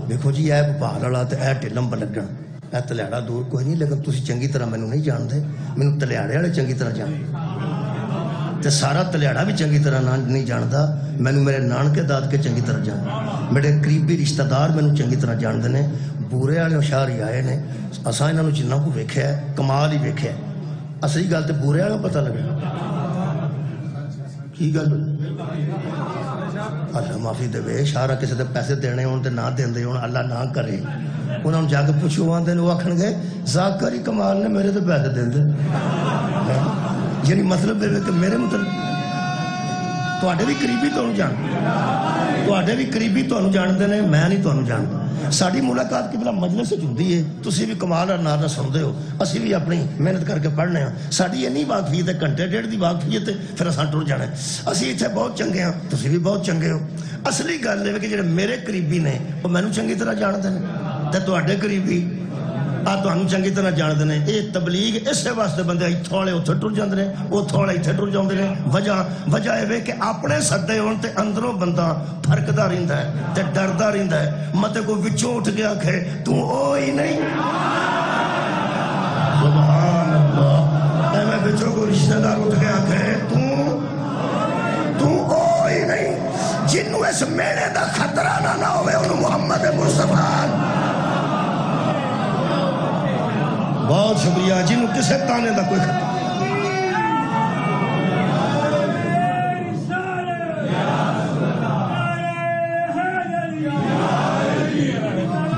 A: دیکھو جی اے بھال والا تے اے ٹلم بلگن، اے تلیاڑا دور کوئی نہیں، لیکن تسی چنگی طرح مینوں نہیں جاندے، مینوں تلیاڑے والے چنگی طرح جاندے تے سارا تلیاڑا بھی چنگی طرح نہیں جاندا، مینوں میرے نانکے دادکے چنگی طرح جاندے، میرے قریبی رشتہ دار مینوں چنگی طرح جاندے نے۔ بورے والے ہوشیار ہی آئے نے، اساں انہاں نوں جنہ کو ویکھیا ہے کمال ہی ویکھیا ہے۔ اصلی گل تے بورے والوں پتہ لگا کی گل، اللہ معافی دے، شارا کسی دے پیسے دینے ہون تے نہ دیندے ہون، اللہ نہ کرے، انہوں نے جا کے پوچھو آندے نے، وہ آکھن گے ذاکر ہی کمال نے میرے تے پیسے دیندے، یعنی مطلب ہے کہ میرے مطلب تواڈے بھی قریبی تانوں جان، تواڈے بھی قریبی تانوں جاندے نے، میں نہیں تانوں جاندا۔ ساری ملاقات قبلہ مجلس وچ ہوندی ہے، تسی بھی کمال اور نار سنتے ہو، اسی بھی اپنی محنت کر کے پڑھنے ہاں، ساری اینی واقفیت ہے، گھنٹے ڈیڑھ دی واقفیت ہے، پھر اساں ٹر جانا ہے۔ اسی اتنے بہت چنگے ہاں، تسی بھی بہت چنگے ہو۔ اصلی گل ہے کہ جڑے میرے قریبی نے وہ مینوں چنگی طرح جانتے ہیں، تے تواڈے قریبی تمہیں چنگی طرح جانتے ہیں۔ یہ تبلیغ اسے واسطے بندے اتوں والے اتنے ٹر جاتے ہیں، اتوں والے اتنے ٹر جاتے ہیں۔ وجہ یہ کہ اپنے سدے ہونے تے اندروں بندہ فرقدا رہتا ہے تے ڈردا رہتا ہے، مت کوئی وچوں اٹھ کے آکھے تو او ہی نہیں، سبحان اللہ، ایویں وچوں کوئی رشتہ دار اٹھ کے آکھے تو او ہی نہیں، جنوں اس میلے دا خطرہ نہ ہوئے انہوں محمد مصطفیٰ۔ بہت شکریہ، جنہوں کسے تانے دا کوئی خطرہ،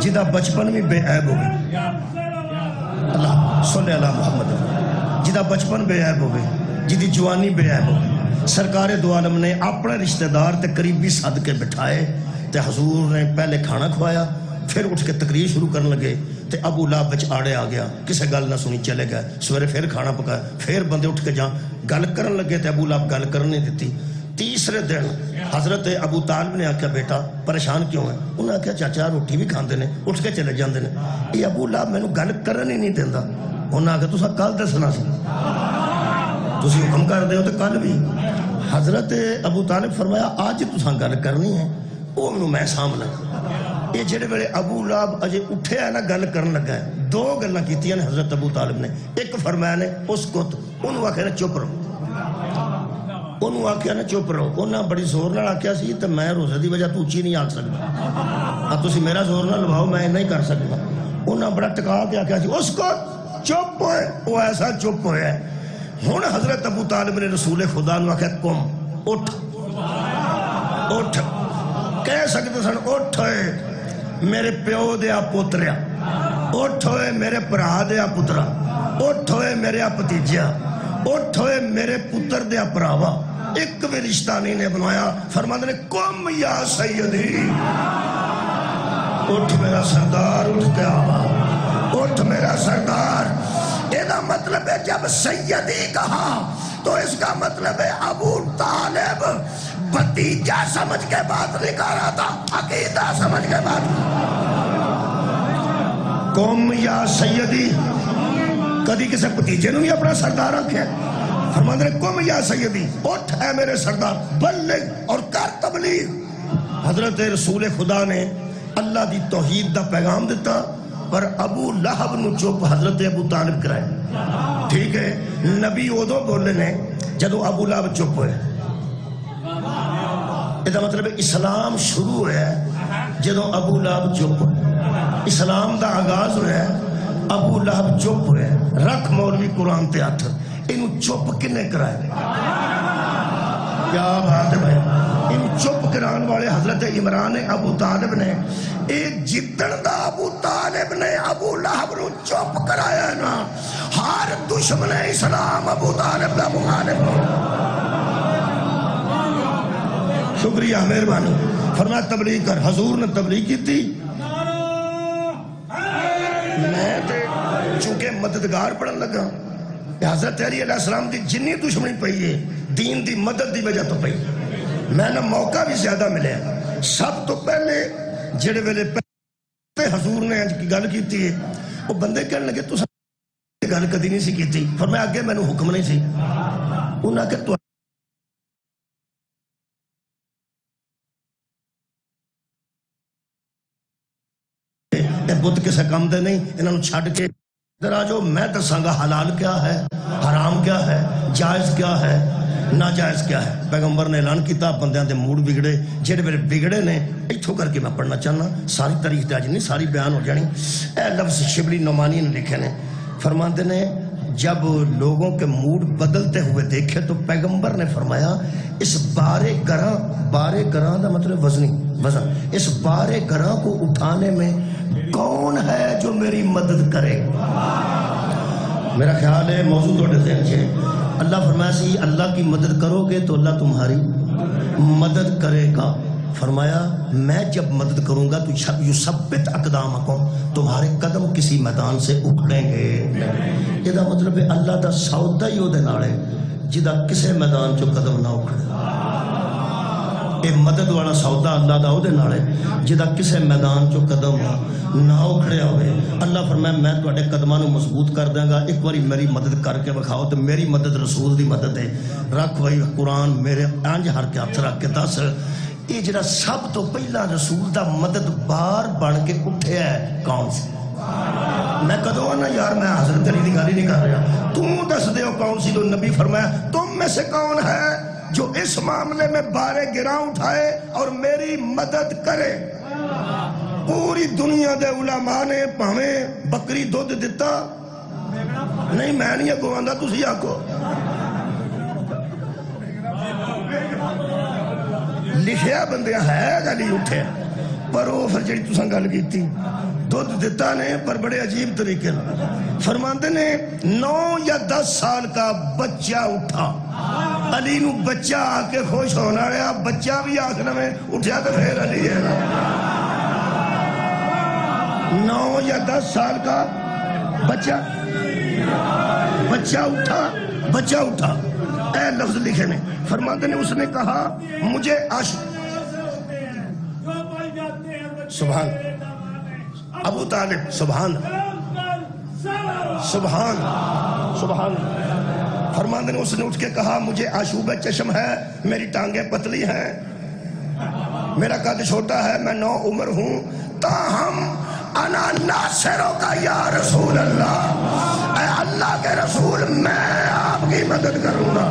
A: جدا بچپن بھی بے عیب ہو گئے، اللہ صلی اللہ محمد، جدا بچپن بے عیب ہو گئے، جدی جوانی بے عیب ہو گئے۔ سرکار دو عالم نے اپنے رشتہ دار تے قریبی سد کے بٹھائے تے حضور نے پہلے کھانا کھوایا، پھر اٹھ کے تقریر شروع کرنے لگے تے ابو لہب بچ آڑے آ گیا، کسے گل نہ سنی چلے گئے، سویرے پھر کھانا پکایا، پھر بندے اٹھ کے گل کرن لگے تے ابو لہب گل کرنے دیتی۔ تیسرے دن حضرت ابو طالب نے آکھیا بیٹا پریشان کیوں ہے؟ انہوں نے آکھیا چاچا روٹی بھی کھاندے نے، اٹھ کے چلے جاندے نے، یہ ابو لہب مینوں گل کرن ہی نہیں دیندا۔ انہوں نے آکھیا تساں کل دسنا سی، تسی حکم کر دے ہو تے کل بھی۔ حضرت ابو طالب فرمایا آج تساں گل کرنی ہے، وہ مینوں میں سامنا۔ یہ جڑے ویلے ابو لہب اجے اٹھیا نا گل کرن لگا ہے، دو گلاں کیتیاں نے حضرت ابو طالب نے، ایک فرمایا نے اس کو انہوں آکھیا نے چپ رہو، انہوں آکھیا نا چپ رہو، انہاں بڑی زور نال آکھیا سی تے میں روزے دی وجہ تو اچھی نہیں آکھ سکتا، اب تسی میرا زور نہ لواؤ میں نہیں کر سکتا۔ انہاں بڑا ٹکا کے آکھیا سی اس کو چپ ہوئے، وہ ایسا چپ ہویا ہے۔ ہن حضرت ابو طالب نے رسول خدا نو آکھیا قم اٹھ اٹھ، کہہ سکتے سن اٹھ ہوئے میرے پیو دیا پوتریا، اٹھ ہوئے میرے پرا دیا پترا، اٹھ ہوئے میرے بھتیجیا، اٹھ ہوئے میرے پتر دیا پراوا، ایک بھی رشتہ نہیں نے بنوایا۔ فرماتے نے قم یا سیدی، اٹھ میرا سردار، اٹھ کے آوا، اٹھ میرا سردار۔ یہ مطلب ہے جب سیدی کہا تو اس کا مطلب ہے ابو طالب بھتیجا سمجھ کے بات نہیں کر رہا تھا، عقیدہ سمجھ کے بات۔ قم یا سیدی، کدی کسی بھتیجے نے نہیں اپنا سردار رکھے۔ فرماتے ہیں قم یا سیدی، اٹھ ہے میرے سردار، بلغ اور کر تبلیغ۔ حضرت رسول خدا نے اللہ دی توحید دا پیغام دیتا، پر ابو لہب نو چپ حضرت ابو طالب کرائے۔ ٹھیک ہے، نبی ادو بولے نے جدو ابو لہب چپ ہوئے۔ یہ مطلب اسلام شروع ہوا ہے جدو ابو لہب چپ ہوئے، اسلام دا آغاز ہوا ہے ابو لہب چپ ہوئے۔ رکھ مولوی قرآن تے ہاتھ، انہوں چپ کنے کرائے؟ کیا بات ہے بھائی، ان چپ کران والے حضرت عمران ابو طالب نے، ایک جتن دا ابو طالب نے ابو لہب نو چپ کرایا نا، ہر دشمن اسلام ابو طالب دا مخالف ہو۔ شکریہ، مہربانی۔ فرمایا تبلیغ کر، حضور نے تبلیغ کی تھی۔ میں تے چونکہ مددگار پڑھن لگا، حضرت علی علیہ السلام دی جنی دشمنی پئی ہے دین دی مدد دی وجہ تو پئی، میں نے موقع بھی زیادہ ملے۔ سب تو پہلے جڑے ویلے پہلے حضور نے کی گل کیتی ہے، وہ بندے کہنے لگے تو گل کدی نہیں سی کیتی۔ فرمایا اگے میں نے حکم نہیں سی، انہاں کہ تو بت کسے کام دے نہیں، انہوں چھڑ کے ذرا جو میں دساں گا حلال کیا ہے، حرام کیا ہے، جائز کیا ہے، ناجائز کیا ہے۔ پیغمبر نے اعلان کیتا، بندیاں دے موڈ بگڑے، جڑے میرے بگڑے نے ایتھوں کر کے میں پڑھنا چاہنا، ساری تاریخ تے اج نہیں ساری بیان ہو جانی۔ اے لفظ شبلی نعمانی نے لکھے نے، فرماتے نے جب لوگوں کے موڈ بدلتے ہوئے دیکھے تو پیغمبر نے فرمایا اس بارے گراں دا مطلب وزن، اس بارے گراں کو اٹھانے میں کون ہے جو میری مدد کرے؟ میرا خیال ہے موضوع توڑے ذہن چھے۔ اللہ فرمایا سی اللہ کی مدد کرو گے تو اللہ تمہاری مدد کرے گا۔ فرمایا میں جب مدد کروں گا تو یثبت اقدامکم، تمہارے قدم کسی میدان سے اٹھیں گے۔ یہ مطلب ہے اللہ دا سودا ہی وہ نال ہے جدا کسے میدان چو قدم نہ اٹھے۔ یہ مدد والا سودا اللہ دا وہ نال ہے جدا کسے میدان چو قدم نہ اکھڑیا ہوئے۔ اللہ فرمایا میں تواڈے قدماں نوں مضبوط کر دیں گا، ایک باری میری مدد کر کے بکھاؤ۔ تو میری مدد رسول دی مدد ہے۔ رکھ وہی قرآن میرے انج ہر کے ہاتھ رکھ کے دس، یہ جڑا سب تو پہلا رسول دا مدد بار بن کے اٹھیا ہے کون سی؟ میں کدو آنا یار میں حضرت علی دی گل ہی نہیں کر رہا، تم دس دیو کون سی؟ تو نبی فرمایا تم میں سے کون ہے جو اس معاملے میں بارے گراں اٹھائے اور میری مدد کرے؟ پوری دنیا دے علماء نے پاویں بکری دودھ دیتا نہیں، میں نہیں اگو آندا، تسی آکو لکھیا بندیاں ہے گلی اٹھے، پر وہ پھر جڑی تساں گل کیتی دودھ دیتا نے پر بڑے عجیب طریقے فرماتے نے 9 یا 10 سال کا بچہ اٹھا، علی نو بچہ آ کے خوش ہونا رہا، بچہ بھی آخر میں اٹھیا تو پھر علی ہے نا۔ 9 یا 10 سال کا بچہ اٹھا، اے لفظ لکھے نے، فرماتے نے اس نے کہا مجھے سبحان ابو طالب، سبحان فرماتے نے اس نے اٹھ کے کہا مجھے آشوب چشم ہے، میری ٹانگیں پتلی ہیں، میرا قد چھوٹا ہے، میں 9 عمر ہوں، تاہم انا ناصروں کا یا رسول اللہ، اے اللہ کے رسول میں آپ کی مدد کروں گا۔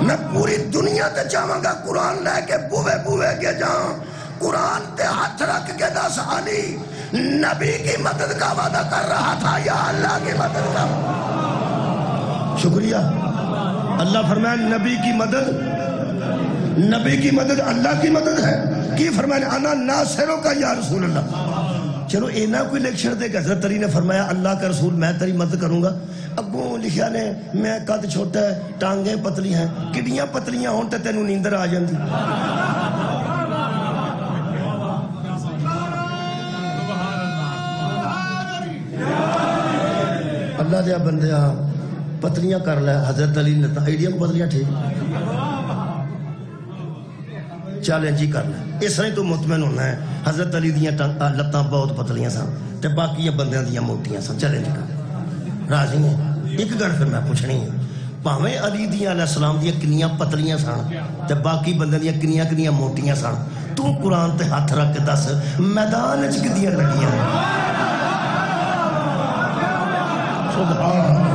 A: میں پوری دنیا تے جاواں گا قرآن لے کے بوے بوے کے جاؤں قرآن تے ہاتھ رکھ کے دس علی نبی کی مدد کا وعدہ کر رہا تھا یا اللہ کی مدد کا؟ شکریہ اللہ فرمایا نبی کی مدد اللہ کی مدد ہے کی فرمایا انا ناصروں کا یا رسول اللہ چلو اینا کوئی لکھ چھڑ دے کہ حضرت علی نے فرمایا اللہ کا رسول میں تیری مدد کروں گا ابو لکھیا نے میں قد چھوٹا ہے ٹانگیں پتلی ہیں کڈیاں پتلیاں ہون تے تینوں نیندر آ جاندی اللہ دیا بندیا پتلیاں کر لے حضرت علی نے ایڈیاں پتلیاں ٹھیک چیلنج ہی کر لے اس طرح تو مطمئن ہونا ہے حضرت علی دیاں لتاں بہت پتلیاں سن تے باقی بندیاں دیاں موٹیاں سن چیلنج کر راضی ہیں ایک گل پھر میں پوچھنی ہے پاویں علی دیاں علیہ السلام دیاں کنیاں پتلیاں سن تے باقی بندیاں دیاں کنیاں موٹیاں سن تو قرآن تے ہاتھ رکھ کے دس میدان وچ کدیاں لگیاں سبحان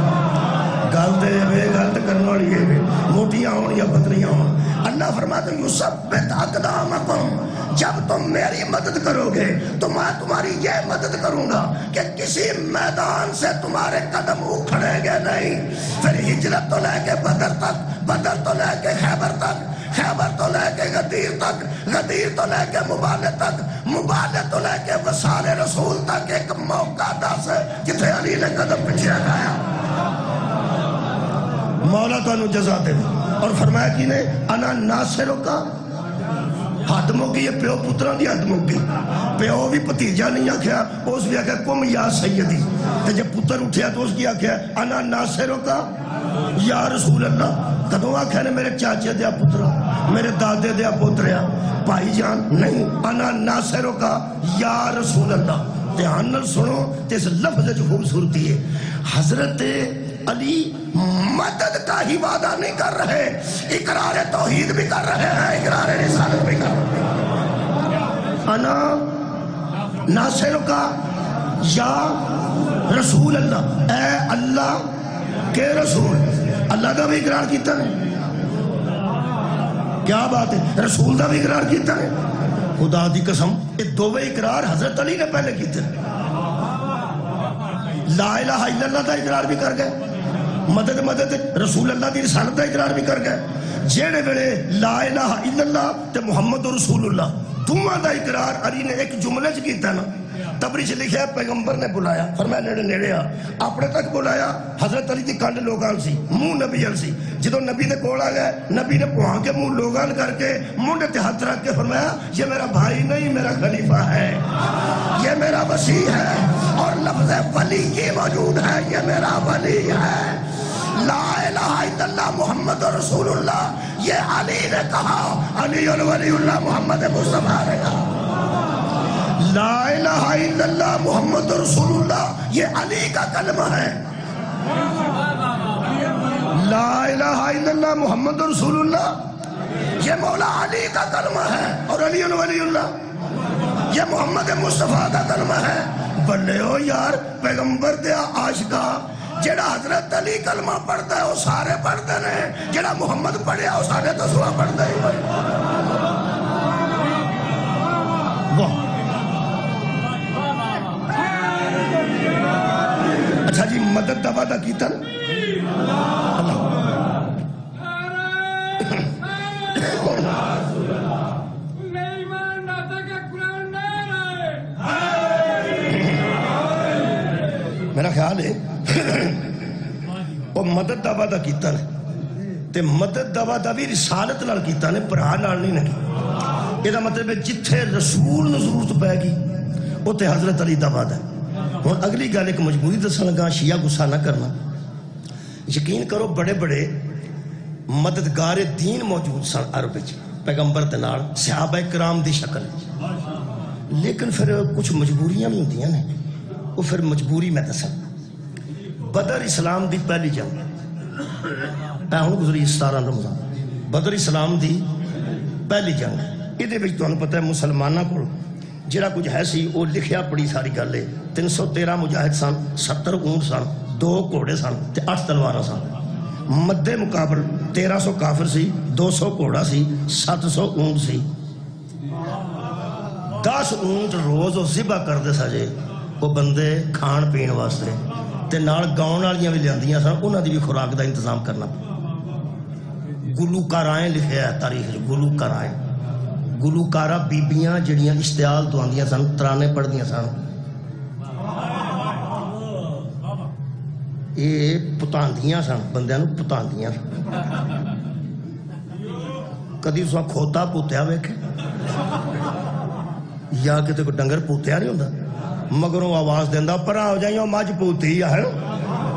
A: گل دے وے گل تے کرن والی ہے موٹیاں ہون یا پتلیاں ہون اللہ فرماتا ہے یثبت اقدامکم جب تم میری مدد کرو گے تو میں تمہاری یہ مدد کروں گا کہ کسی میدان سے تمہارے قدم اکھڑیں گے نہیں پھر ہجرت تو لے کے بدر تو لے کے خیبر تو لے کے غدیر تو لے کے مبالے تو لے کے وصال رسول تک ایک موقع دس جتھے علی نے قدم پیچھے ہٹایا مولا تو انہوں جزا دے اور فرمایا کہ نے انا ناصروں کا حد موگی یہ پیو پتران دی حد موگی پیو بھی پتیجا نہیں آکھیا اس بھی آکھیا کم یا سیدی تے جب پتر اٹھیا تو اس کی آکھیا انا ناصروں کا یا رسول اللہ کدوں آکھیا نے میرے چاچے دیا پترا میرے دادے دیا پتریا بھائی جان نہیں انا ناصروں کا یا رسول اللہ دھیان نال سنو تے اس لفظ جو خوبصورتی ہے حضرت علی مدد کا ہی وعدہ نہیں کر رہے اقرار توحید بھی کر رہے ہیں اقرار رسالت بھی کر رہے ہیں انا ناصر کا یا رسول اللہ اے اللہ کے رسول اللہ کا بھی اقرار کیتا ہے کیا بات ہے رسول کا بھی اقرار کیتا ہے خدا دی قسم یہ دوویں اقرار حضرت علی نے پہلے کیتے لا الہ الا اللہ کا اقرار بھی کر گئے مدد رسول اللہ دی رسالت کا اقرار بھی کر گئے جیڑے ویلے لا الہ الا اللہ تے محمد رسول اللہ دوواں دا اقرار علی نے ایک جملے چ کیتا نا تبری چ لکھیا پیغمبر نے بلایا فرمایا نیڑے آ اپنے تک بلایا حضرت علی دی کنڈ لوگان سی منہ نبی ال سی جدو نبی دے کول آ گئے نبی نے پہا کے منہ لوگان کر کے منہ تے ہاتھ رکھ کے فرمایا یہ میرا بھائی نہیں میرا خلیفہ ہے یہ میرا وسیع ہے اور لفظ ولی کی موجود ہے یہ میرا ولی ہے لا الہ الا اللہ محمد رسول اللہ یہ علی نے کہا علی ولی اللہ محمد مصطفیٰ نے کہا لا الہ الا اللہ محمد رسول اللہ یہ علی کا کلمہ ہے لا الہ الا اللہ محمد رسول اللہ یہ مولا علی کا کلمہ ہے اور علی ولی اللہ یہ محمد مصطفیٰ کا کلمہ ہے بلے ہو یار پیغمبر دیا عاشقہ جڑا حضرت علی کلمہ پڑھتا ہے وہ سارے پڑھتے ہیں جڑا محمد پڑھیا وہ سارے تو سوا پڑھتے ہی اچھا جی مدد دا وعدہ کیتا میرا خیال ہے وہ مدد دا وعدہ کیتا نے تے مدد دا وعدہ بھی رسالت نال کیتا نے پرا نال نہیں کی یہ مطلب ہے جتھے رسول نو ضرورت پے گی اوتے حضرت علی دا وعدہ ہے ہن اگلی گل ایک مجبوری دسن لگا شیعہ غصہ نہ کرنا یقین کرو بڑے بڑے مددگار دین موجود سن عرب وچ پیغمبر دے نال صحابہ کرام دی شکل لیکن پھر کچھ مجبوریاں بھی ہوندیاں نے وہ پھر مجبوری میں دساں بدر اسلام دی پہلی جنگ ہوں گزری 17 رمضان بدر اسلام دی پہلی جنگ یہ تمہیں پتہ ہے مسلمانوں کو جڑا کچھ ہے سی وہ لکھیا پڑی ساری گل ہے 313 مجاہد سن 70 اونٹ سن 2 گھوڑے سن تے 8 تلوار سن مدے مقابل 1300 کافر سی، 200 گھوڑا سی، 700 اونٹ سی، 10 اونٹ روز وہ ذبح کرتے سجے وہ بندے کھان پین واسطے، تے نال گاؤن والیاں بھی لیاندیاں سن، انہاں دی بھی خوراک دا انتظام کرنا۔ گلوکارائیں لکھیا ہے تاریخ، گلوکارائیں، گلوکارہ بیبیاں جڑیاں اشتعال تو آندیاں سن، ترانے پڑھدیاں سن، یہ پتاندیاں سن، بندیاں نو پتاندیاں سن۔ کدی تساں کھوتا پوتیا ویکھے یا کتے کوئی ڈنگر پوتیا نہیں ہوندا، مگروں آواز دیندا پرا ہو جائیں مجھ پوتی ہے،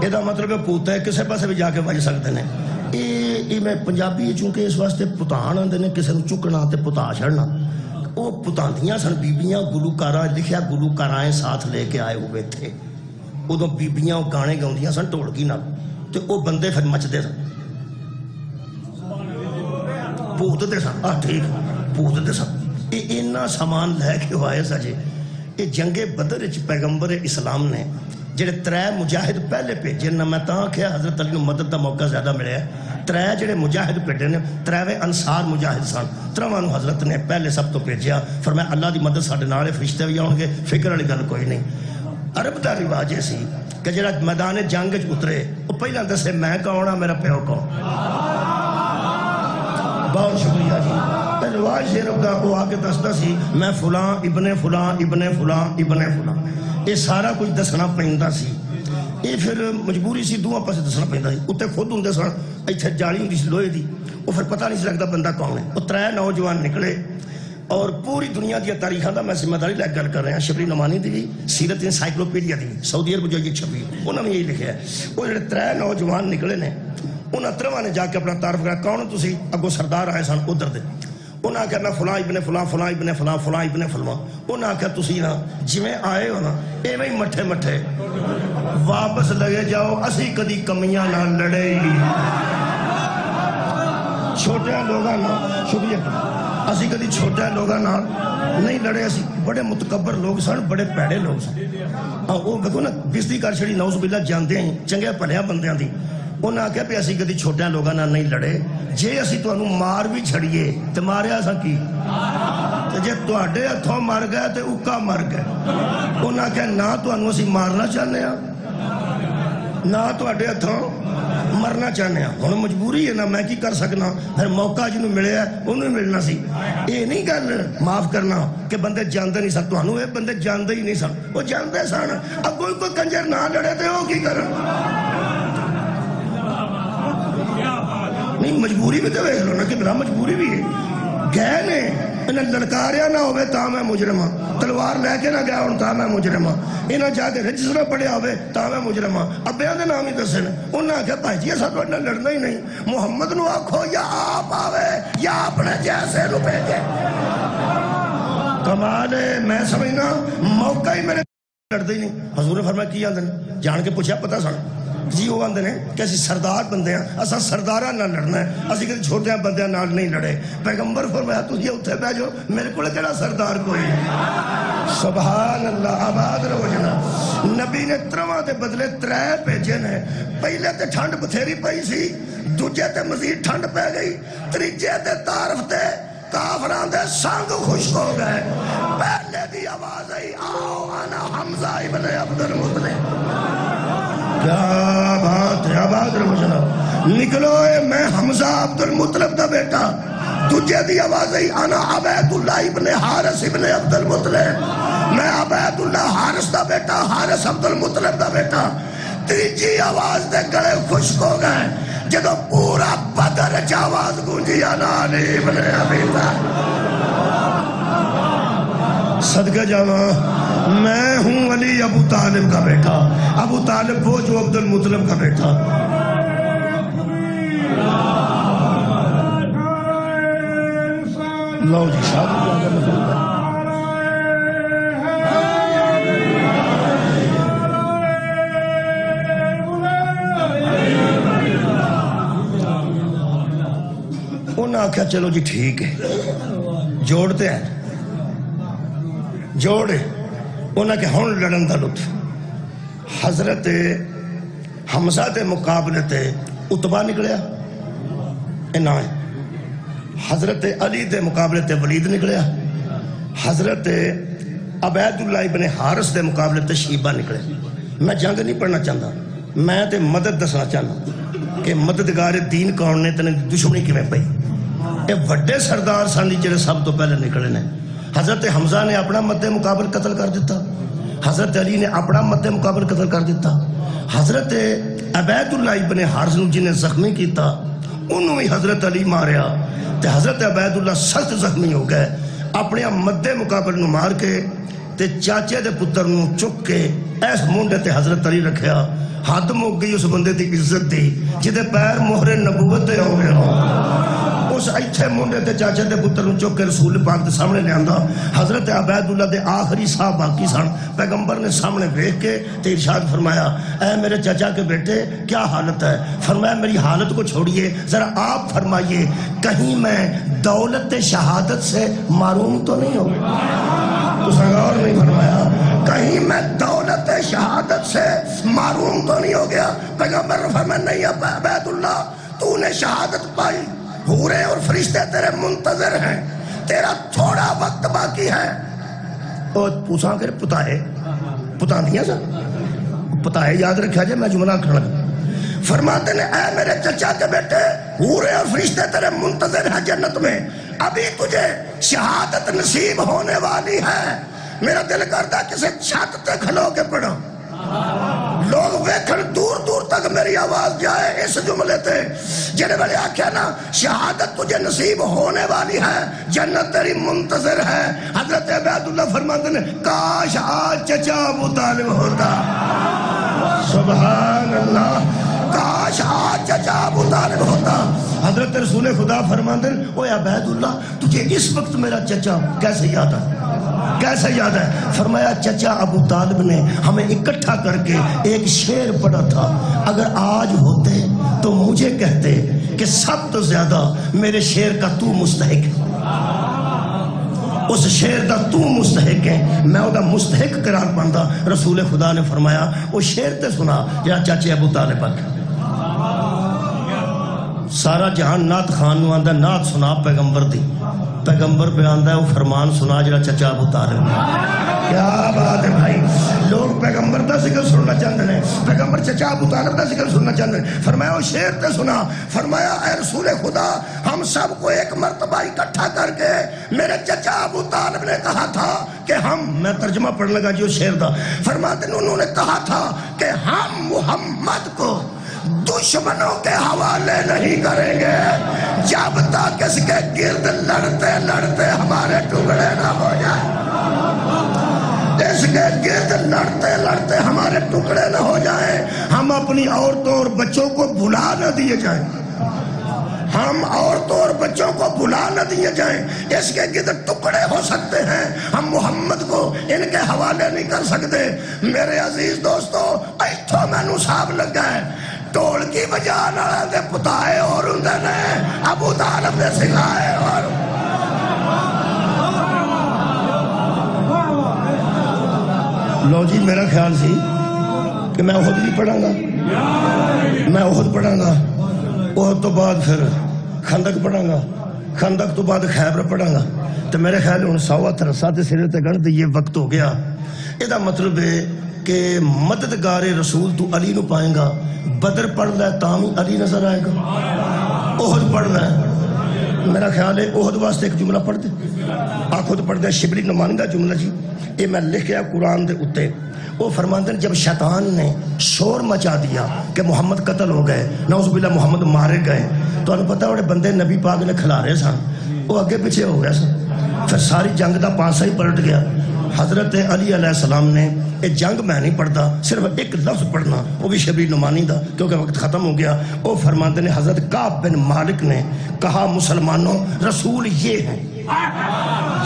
A: یہ مطلب ہے پوتا ہے کسے پاسے بھی جا کے بج سکتے ہیں۔ یہ میں پنجابی چونکہ اس واسطے پتان آندے نے کسے نو چکنا تے پتا چھڑنا، وہ پتاندیاں سن بیبیاں، گلوکارہ لکھیا گلوکارائیں ساتھ لے کے آئے ہوئے تھے، ادو بیبیاں گانے گاؤندیاں سن ڈھولکی نال، تے وہ بندے پھر مچدے سن، پوتتے سن، ٹھیک پوتتے سن۔ یہ اینا سامان لے کے آئے سجے۔ یہ جنگ بدر وچ پیغمبر اسلام نے جڑے 3 مجاہد پہلے بھیجے نہ، میں تاں کہیا حضرت علی نو مدد دا موقع زیادہ ملیا ہے، 3 جڑے مجاہد بھیجے نے، 3 انصار مجاہد سن، 3 نو حضرت نے پہلے سب تو بھیجیا، فرمایا اللہ دی مدد ساڈے نال ہے، فرشتے بھی آؤ گے، فکر والی گل کوئی نہیں۔ عرب دا رواج یہ سی کہ جڑا میدان جنگ وچ اترے وہ پہلا دسے میں کون ہاں، میرا پیو کون۔ بہت شکریہ جی۔ رواج شیرب دا وہ آ کے دستا سی میں فلاں ابن فلاں ابن فلاں ابن فلاں، یہ سارا کچھ دسنا پیندا سی۔ یہ پھر مجبوری سی، دونوں پاسے دسنا پیندا سی، اتنے خود ہوندے سن، اتنے جالی ہوندی سی لوہے دی، وہ پھر پتہ نہیں سی لگتا بندہ کون ہے۔ وہ 3 نوجوان نکلے اور پوری دنیا دیا تاریخاں دا میں ذمہ داری لے گل کر رہا ہوں، شبلی نعمانی دی بھی، سیرت انسائکلوپیڈیا دی، سعودی عرب جو یہ چھپی، انہوں نے یہی لکھا ہے۔ وہ جڑے 3 نوجوان نکلے نے، انہاں 3 نے جا کے اپنا تعارف کرا، کون تسی؟ اگوں سردار آئے سن ادھر دے، انہاں آخیا میں فلاں ابن فلاں فلاں ابن فلاں فلاں ابن فلاں، انہاں آخیا تسی نا جویں آئے ہو نا ایویں ہی مٹھے مٹھے واپس لگے جاؤ، اسی کدی کمیاں نہ لڑے ہی، چھوٹے لوگاں نال، شکریہ، اسی کدی چھوٹے لوگاں نال نہیں لڑے، اسی بڑے متکبر لوگ سن، بڑے پیڑے لوگ سن۔ وہ دیکھو نا بستی کر چھڑی نعوذ باللہ جاندے ہیں چنگے بھلیاں بندیاں دی، انہاں آخیا بھی اسی کدی چھوٹیاں لوگاں نال نہیں لڑے، جے اسی تانوں مار بھی چھڑیے تے ماریا اساں کی، تے جے تواڈے ہتھوں مر گئے تے اکا مر گئے۔ انہاں آخیا نہ تانوں اسی مارنا چاہنے ہاں نہ تواڈے ہتھوں مرنا چاہنے ہاں، ہن مجبوری ہے نا، میں کی کر سکنا، پھر موقع جنوں ملیا انہوں ملنا سی۔ یہ نہیں گل معاف کرنا کہ بندے جاندے نہیں سن، تانوں یہ بندے جاندے ہی نہیں سن، وہ جاندے سن، اگوں کوئی کنجر نہ لڑے تے وہ کی کرن، نہیں مجبوری بھی تو ویکھ لو نا کہ میرا مجبوری بھی ہے، گئے نے انہیں لڑکاریا نہ ہوئے تا میں مجرم ہاں، تلوار لے کے نہ گیا ہوں تا میں مجرم ہاں، انہیں جا کے رجسٹر پڑھیا ہوئے تا میں مجرم ہاں، ابیاں دے نام ہی دسے نے، انہیں آخیا بھائی جی ایسا تو لڑنا ہی نہیں، محمد نو آکھو یا آپ آوے یا اپنے جیسے نو بھیجے۔ کمال ہے، میں سمجھنا موقع ہی میرے لڑتے ہی نہیں۔ حضور نے فرمایا کی آندے نے؟ جان کے پوچھا پتہ سن جی، وہ آندے نے کہ اسی سردار بندے ہیں، اساں سرداراں نال لڑنا ہے، اسی کدی چھوٹے بندیاں نال نہیں لڑے۔ پیغمبر فرمایا تسی اوتھے بیٹھ جاؤ، میرے کول کیڑا سردار کوئی نہیں۔ سبحان اللہ، آباد رہو جناب۔ نبی نے 3 دے بدلے 3 بھیجے نے، پہلے تے ٹھنڈ بتھیری پئی سی، دوجے تے مزید ٹھنڈ پہ گئی، تیجے تے تعارف تے کافران دے سنگ خشک ہو گئے، پہلے دی آواز آئی آؤ انا حمزہ ابن عبد المطلب۔ کیا بات ہے، آباد رہو جناب، نکلو اے میں حمزہ عبد المطلب دا بیٹا، دوجے دی آواز آئی انا عبید اللہ ابن حارث ابن عبد المطلب، میں عبید اللہ حارث دا بیٹا، حارث عبد المطلب دا بیٹا۔ تیجی آواز دے گلے خشک ہو گئے جدو پورا بدر چ آواز گونجی انا علی ابن ابی طالب۔ صدقہ جاواں میں ہوں علی ابو طالب کا بیٹا، ابو طالب وہ جو عبد المطلب کا بیٹا۔ لو جی شاید انہوں نے آکھا چلو جی ٹھیک ہے، جوڑتے ہیں، جوڑے انہوں نے کہا ہن لڑن دا لطف۔ حضرت حمزہ دے مقابلے تے اتبا نکلیا نہ ہے، حضرت علی دے مقابلے تے ولید نکلیا، حضرت عبید اللہ ابن حارث دے مقابلے تے شیبہ نکلے۔ میں جنگ نہیں پڑھنا چاہتا، میں تے مدد دسنا چاہتا کہ مددگار دین کون نے تے دشمنی کیویں پئی۔ اے وڈے سردار سن جڑے سب تو پہلے نکلے نے۔ حضرت حمزہ نے اپنا مد مقابل قتل کر دیتا، حضرت علی نے اپنا مد مقابل قتل کر دیتا، حضرت عبید اللہ ابن حارث نو جنہیں زخمی کیتا انہوں ہی حضرت علی ماریا، تے حضرت عبید اللہ سخت زخمی ہو گئے، اپنے مد مقابل نو مار کے تے چاچے دے پتر نو چک کے ایس مونڈے تے حضرت علی رکھیا۔ حد مک گئی اس بندے دی عزت دی جدے پیر مہر نبوت تے ہو گیا، اس ایتھے مونڈے تے چاچے دے پتر نو چک کے رسول پاک دے سامنے لے آندا۔ حضرت عبید اللہ دے آخری ساہ باقی سن، پیغمبر نے سامنے دیکھ کے تے ارشاد فرمایا اے میرے چچا کے بیٹے کیا حالت ہے؟ فرمایا میری حالت کو چھوڑیے، ذرا آپ فرمائیے کہیں میں دولت شہادت سے معروم تو نہیں ہوں؟ تو سنگار نہیں فرمایا کہیں میں دولت شہادت سے معروم تو نہیں ہو گیا؟ پیغمبر نے فرمایا نہیں عبید اللہ، تو نے شہادت پائی، حوریں اور فرشتے تیرے منتظر ہیں، تیرا تھوڑا وقت باقی ہے۔ اور پوچھا کہ پتا دیا سا پتا ہے، یاد رکھا جائے میں جملہ کرنا لگا۔ فرماتے ہیں اے میرے چچا کے بیٹے، حوریں اور فرشتے تیرے منتظر ہیں جنت میں، ابھی تجھے شہادت نصیب ہونے والی ہے۔ میرا دل کرتا کسی چھت تے کھلو کے پڑھا، لوگ ویکھن دور دور تک میری آواز جائے اس جملے تے جنہیں میں نے آکھیا نا شہادت تجھے نصیب ہونے والی ہے، جنت تیری منتظر ہے۔ حضرت عبید اللہ فرماتے ہیں کاش آج چچا ابو طالب ہوتا، سبحان اللہ، کاش آج چچا ابو طالب ہوتا۔ حضرت رسول خدا فرماتے ہیں اوے عبید اللہ تجھے اس وقت میرا چچا کیسے یاد ہے؟ کیسے یاد ہے؟ فرمایا چچا ابو طالب نے ہمیں اکٹھا کر کے ایک شعر پڑھا تھا، اگر آج ہوتے تو مجھے کہتے کہ سب تو زیادہ میرے شعر کا تو مستحق ہے، اس شعر دا تو مستحق ہے، میں وہ دا مستحق قرار پاندہ۔ رسول خدا نے فرمایا وہ شعر تے سنا یا چاچے ابو طالب آکھا سارا جہان نعت خان نو آندا نعت سنا پیغمبر دی، پیغمبر پہ آندا ہے وہ فرمان سنا جڑا چچا ابو طالب۔ کیا بات ہے بھائی، لوگ پیغمبر دا ذکر سننا چاہتے ہیں، پیغمبر چچا ابو طالب دا ذکر سننا چاہتے ہیں۔ فرمایا وہ شعر تے سنا، فرمایا اے رسول خدا ہم سب کو ایک مرتبہ اکٹھا کر کے میرے چچا ابو طالب نے کہا تھا کہ میں ترجمہ پڑھ لگا جو شعر دا، فرماتے ہیں انہوں نے کہا تھا کہ ہم محمد کو دشمنوں کے حوالے نہیں کریں گے جب تک اس کے گرد لڑتے لڑتے ہمارے ٹکڑے نہ ہو جائیں، اس کے گرد لڑتے لڑتے ہمارے ٹکڑے نہ ہو جائیں، ہم اپنی عورتوں اور بچوں کو بھلا نہ دیے جائیں، ہم عورتوں اور بچوں کو بھلا نہ دیے جائیں، اس کے گرد ٹکڑے ہو سکتے ہیں، ہم محمد کو ان کے حوالے نہیں کر سکتے۔ میرے عزیز دوستو ایتھو میں نو صاحب لگا ہے ٹول کی بجان آڑا دے پتائے اور اندھے نے ابو طالب نے سکھائے اور لو جی میرا خیال سی کہ میں احد نہیں پڑھاں گا، میں احد پڑھاں گا، احد تو بعد پھر خندق پڑھاں گا، خندق تو بعد خیبر پڑھاں گا، تو میرے خیال ان ساوات رسات سرے تے گھنٹ یہ وقت ہو گیا۔ یہ دا مطلب ہے کہ مددگار رسول تو علی نو پائیں گا، بدر پڑھ لے تامی علی نظر آئے گا، احد پڑھ لے، میرا خیال ہے احد واسطے ایک جملہ پڑھ دے، آپ خود پڑھ دے، شبلی نمائندہ جملہ جی یہ میں لکھیا قرآن دے اتے، وہ فرماندے جب شیطان نے شور مچا دیا کہ محمد قتل ہو گئے، نعوذ باللہ محمد مارے گئے، تو انہوں پتہ وڑے بندے نبی پاک نے کھلا رہے سن، وہ اگے پیچھے ہو گیا سن، پھر ساری جنگ دا پانسا ہی پلٹ گیا۔ حضرت علی علیہ السلام نے یہ جنگ میں نہیں پڑھتا، صرف ایک لفظ پڑھنا، وہ بھی شبیر نمانی دا کیونکہ وقت ختم ہو گیا۔ وہ فرماتے ہیں حضرت کعب بن مالک نے کہا مسلمانوں رسول یہ ہیں،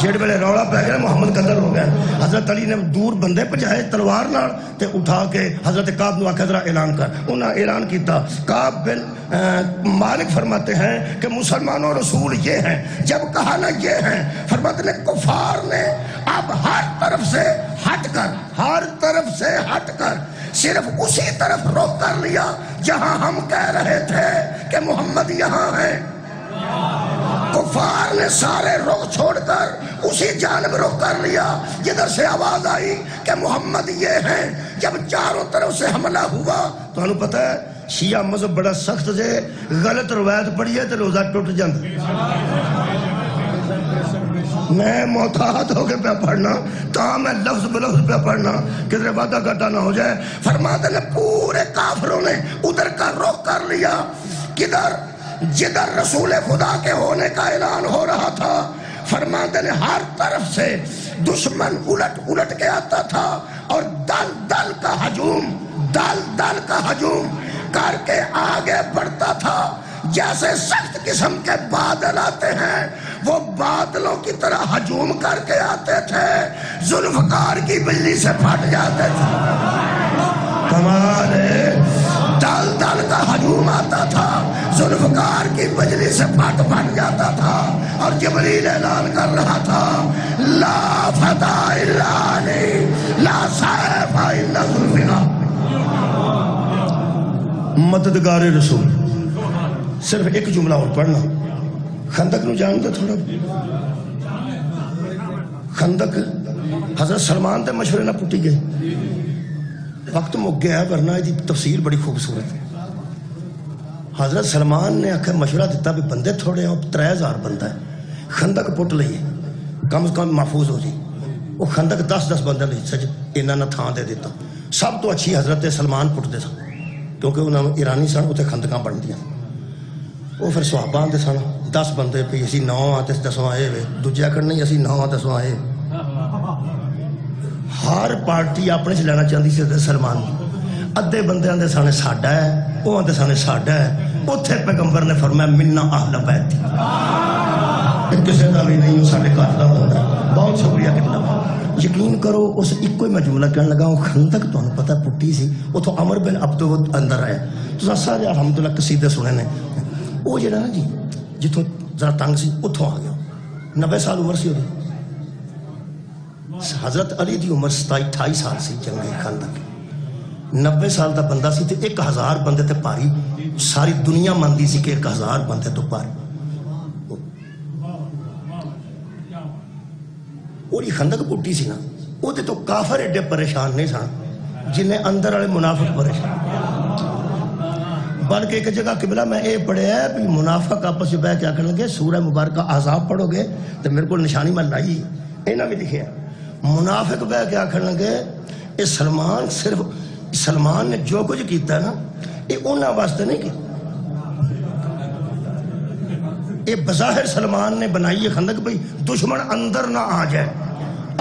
A: جیڑ ویلے روڑا پہ گیا محمد قتل ہو گیا، حضرت علی نے دور بندے پجائے تلوار نال تے اٹھا کے حضرت کعب نو آکھا ذرا اعلان کر، انہاں اعلان کیتا۔ کعب بن مالک فرماتے ہیں کہ مسلمانوں رسول یہ ہیں، جب کہا نا یہ ہیں، فرماتے ہیں کفار نے اب ہر طرف سے ہٹ کر صرف اسی طرف رخ کر لیا جہاں ہم کہہ رہے تھے کہ محمد یہاں ہیں۔ کفار نے سارے رخ چھوڑ کر اسی جانب رخ کر لیا جدھر سے آواز آئی کہ محمد یہ ہیں۔ جب چاروں طرف سے حملہ ہوا تو انہوں پتہ ہے شیعہ مذہب بڑا سخت ہے، غلط روایت پڑھی ہے تو روزہ ٹوٹ جاندہ۔ میں محتاط ہو کے پہ پڑھنا تاں میں لفظ بلفظ پہ پڑھنا کدھر وعدہ گھٹا نہ ہو جائے۔ فرماتے نے پورے کافروں نے ادھر کا رخ کر لیا کدھر؟ جدھر رسول خدا کے ہونے کا اعلان ہو رہا تھا۔ فرماتے نے ہر طرف سے دشمن الٹ الٹ کے آتا تھا اور دل دل کا ہجوم کر کے آگے بڑھتا تھا۔ جیسے سخت قسم کے بادل آتے ہیں وہ بادلوں کی طرح ہجوم کر کے آتے تھے، ذوالفقار کی بجلی سے پھٹ جاتے تھے۔ کمال ہے، دل دل کا ہجوم آتا تھا، ذوالفقار کی بجلی سے پھٹ جاتا تھا، اور جبریل اعلان کر رہا تھا لا فتح الا علی لا سیف الا ذوالفقار۔ مددگار رسول۔ صرف ایک جملہ اور پڑھنا، خندق نو جانتے تھوڑا؟ خندق حضرت سلمان دے مشورے نہ پٹی گئے، وقت مک گیا ورنہ یہ تفصیل بڑی خوبصورت ہے۔ حضرت سلمان نے آخر مشورہ دیتا بھی بندے تھوڑے ہیں، 3000 بندہ ہے، خندق پٹ لئیے کم از کم محفوظ ہو جی۔ وہ خندق 10 بندے لئی سج انہاں نہ تھان دے دیتا۔ سب تو اچھی حضرت سلمان پٹ دے سن کیونکہ انہوں نے ایرانی سن اتنے خندقاں بن دیا۔ وہ پھر صحابہ آتے سن 10 بندے پہ اسی 9 آتے 10 آئے ہوئے، دوجہ کرنا ہی اسی 9 10 آئے۔ ہر پارٹی اپنے سے لینا چاہتی سی سلمان، ادھے بندے آتے سانے ساڈا ہے، وہ آتے سانے ساڈا ہے۔ اتھے پیغمبر نے فرمایا منا اہل بیت، کسی کا بھی نہیں، سارے گھر کا بندہ۔ بہت شکریہ کتنا یقین کرو اس ایک ہی میں جملہ کہنے لگا ہوں خندق تو انہوں پتہ پٹی سی اتھوں عمر بن عبد اندر آیا۔ تو سارے الحمدللہ قصیدے سنے نے، وہ جڑا نا جی جتوں ذرا تنگ سی اتھوں آ گیا۔ 90 سال عمر سی ہوئی، حضرت علی دی عمر 27-28 سال سی جنگی خندق۔ 90 سال دا بندہ سی تے 1000 بندے تے پاری، ساری دنیا مندی سی کہ 1000 بندے تو پاری۔ اور یہ خندق پٹی سی نا، وہ تے تو کافر ایڈے پریشان نہیں سن جنہیں اندر والے منافق پریشان، بلکہ ایک جگہ قبلہ میں اے پڑھے ہے بھی منافق آپس میں کیا کرنے لگے، سورہ مبارکہ احزاب پڑھو گے تو میرے کو نشانی میں لائی اینا بھی لکھے ہیں۔ منافق بہ کیا کرنے لگے اے سلمان، صرف سلمان نے جو کچھ کیتا ہے نا یہ انہاں واسطے نہیں کی، یہ بظاہر سلمان نے بنائی ہے خندق بھئی دشمن اندر نہ آ جائے،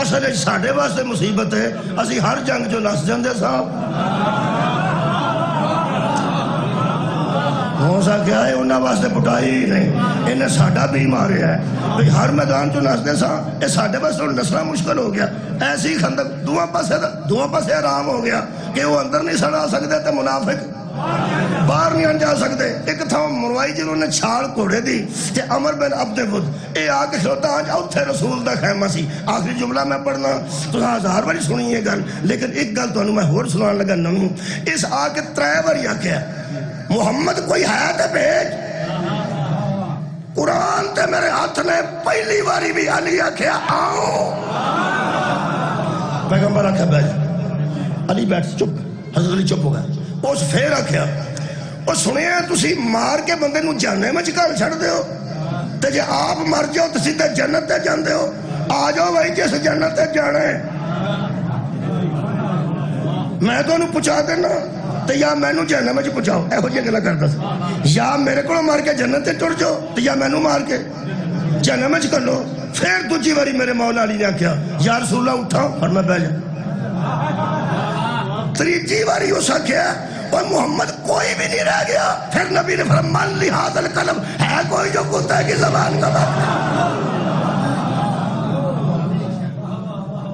A: اصل ساڑھے واسطے مصیبت ہے، اسی ہر جنگ جو نس جاندے صاحب ہو سکیا ہے انہاں واسطے پٹائی ہی نہیں، انہیں ساڑھا بھی مارے ہے بھئی ہر میدان جو نسدے سا یہ ساڑھے واسطے نسنا مشکل ہو گیا۔ ایسی خندق دوہاں پاسے آرام ہو گیا کہ وہ اندر نہیں سڑا سکتے تے منافق باہر نہیں جا سکتے۔ ایک تھا مروائی جنہوں نے چھال کوڑے دی کہ عمر بن عبد ود اے آ کے کھلوتا آج اتھے رسول دا خیمہ سی۔ آخری جملہ میں پڑھنا تو 1000 باری سنی یہ گل، لیکن ایک گل تو انہوں میں ہور سنان لگا نمی، اس آ کے 3 باری آکھیا محمد کوئی ہے تے بھیج۔ قرآن تے میرے ہاتھ نے پہلی باری بھی علی آکھیا آؤ، پیغمبر آکھیا بیٹھ، علی بیٹھ چپ، حضرت علی چپ ہو گیا۔ اس پھر آکھیا اور سنیا تسی مار کے بندے نو جانے میں چکال چھڑ دے ہو تے جے آپ مر جاؤ تو سیدھے جنت تے جان دے ہو، آ جاؤ بھائی جس جنت تے جانے میں تو انہوں پچھا دینا تو یا میں نو جہنم میں پہنچاؤ، اے ہو جی گلا کرتا تھا، یا میرے کو مار کے جنت تے ٹر جاؤ تو یا میں نو مار کے جہنم میں کر لو۔ پھر دوجی باری میرے مولا علی نے کیا یا رسول اللہ اٹھاؤ اور میں بیٹھ جاؤں۔ تیجی باری اس کیا اور محمد کوئی بھی نہیں رہ گیا۔ پھر نبی نے فرمایا من لحاظ القلم، ہے کوئی جو کتا کی زبان کا بات؟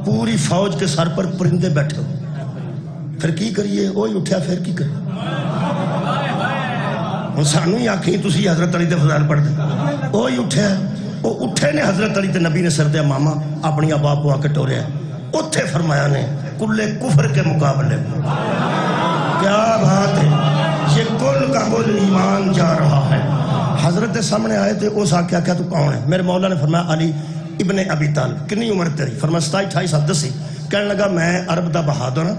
A: پوری فوج کے سر پر پرندے بیٹھے ہو، پھر کی کریے؟ وہی اٹھیا پھر کی کریے؟ سانو ہی آکھیں تسی حضرت علی دے فضائل پڑھ دیں، وہی اٹھیا، وہ اٹھے نے حضرت علی تے نبی نے سردے ماما اپنی آبا کو آ کے ٹوریا، اتھے فرمایا نے کلے کفر کے مقابلے کیا بات ہے، یہ کل کا کل ایمان جا رہا ہے۔ حضرت سامنے آئے تھے، اس آکھیا کیا تو کون ہے؟ میرے مولا نے فرمایا علی ابن ابی طالب۔ کنی عمر تیری؟ فرمایا 27-28 سال دسی۔ کہنے لگا میں عرب دا بہادر ہاں،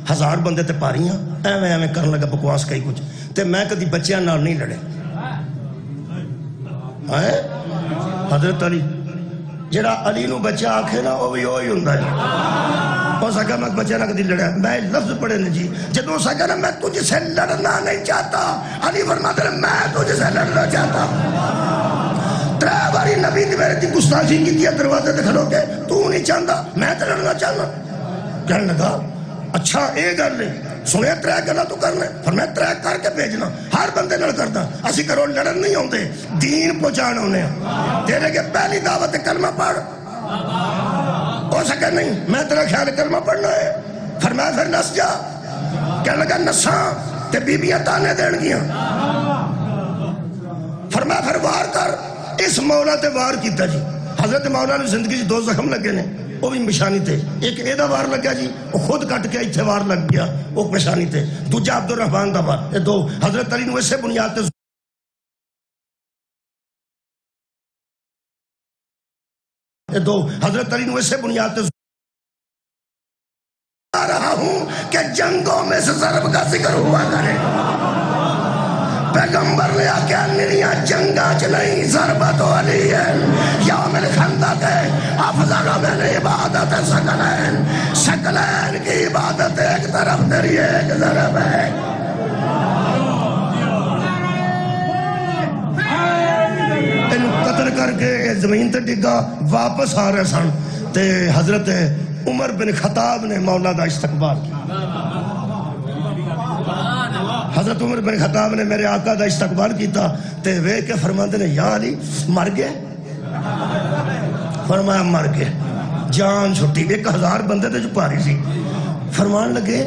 A: 1000 بندے تے پاری ہاں، ایویں کرنے لگا بکواس کئی کچھ، تے میں کدی بچیاں نال نہیں لڑے۔ حضرت علی جڑا علی نو بچہ آکھے نا وہ بھی وہی ہوندا جی۔ ہو سکا میں بچہ نہ کدی لڑا، میں لفظ پڑھے نا جی، جب ہو سکا نا میں تجھ سے لڑنا نہیں چاہتا، علی فرماتا ہے میں تجھ سے لڑنا چاہتا۔ 3 باری نبی نے میرے دی گستاخی کی دیا دروازے تے کھلو کے، تو نہیں چاہتا میں تے لڑنا چاہنا۔ کہنے لگا اچھا اے گل ہے، سنے 3 گلا تو کرنا، فرمایا 3 کر کے بھیجنا، ہر بندے نال کردا، اسی کرو لڑن نہیں ہوندے، دین پہنچان ہونے ہیں۔ تیرے کے پہلی دعوت کلمہ پڑھ، ہو سکے نہیں میں تیرا خیال کلمہ پڑھنا ہے، فرمایا پھر نس جا۔ کہنے لگا نساں تے بیبیاں تانے دین گیاں، فرمایا پھر وار کر۔ اس مولا تے وار کیتا جی۔ حضرت مولا نے زندگی 2 زخم لگے نے، وہ بھی پشانی تے، ایک ایدہ وار لگیا جی، وہ خود کٹ کے ایتھے وار لگ گیا وہ پشانی تے، دوجا عبد الرحمن دا وار، یہ 2۔ حضرت علی نے اسے بنیاد تے حضرت علی نے اسے بنیاد تے آ رہا ہوں کہ جنگوں میں سے ضرب کا ذکر ہوا کرے۔ پیغمبر نے آکیا نریاں جنگا چلائیں ضربت علی ہے، یوم الخندق ہے، افضل من عبادت ثقلین، ثقلین کی عبادت ایک طرف تیری ایک ضرب ہے۔ قتل کر کے زمین تے ڈگا، واپس آ رہے سن تے حضرت عمر بن خطاب نے مولا دا استقبال کیا۔ حضرت عمر بن خطاب نے میرے آقا دا استقبال کیتا تے وے کے فرماندے نے یا علی مر گئے؟ فرمایا مر گئے، جان چھٹی۔ 1000 بندے تے جو پاری سی، فرمان لگے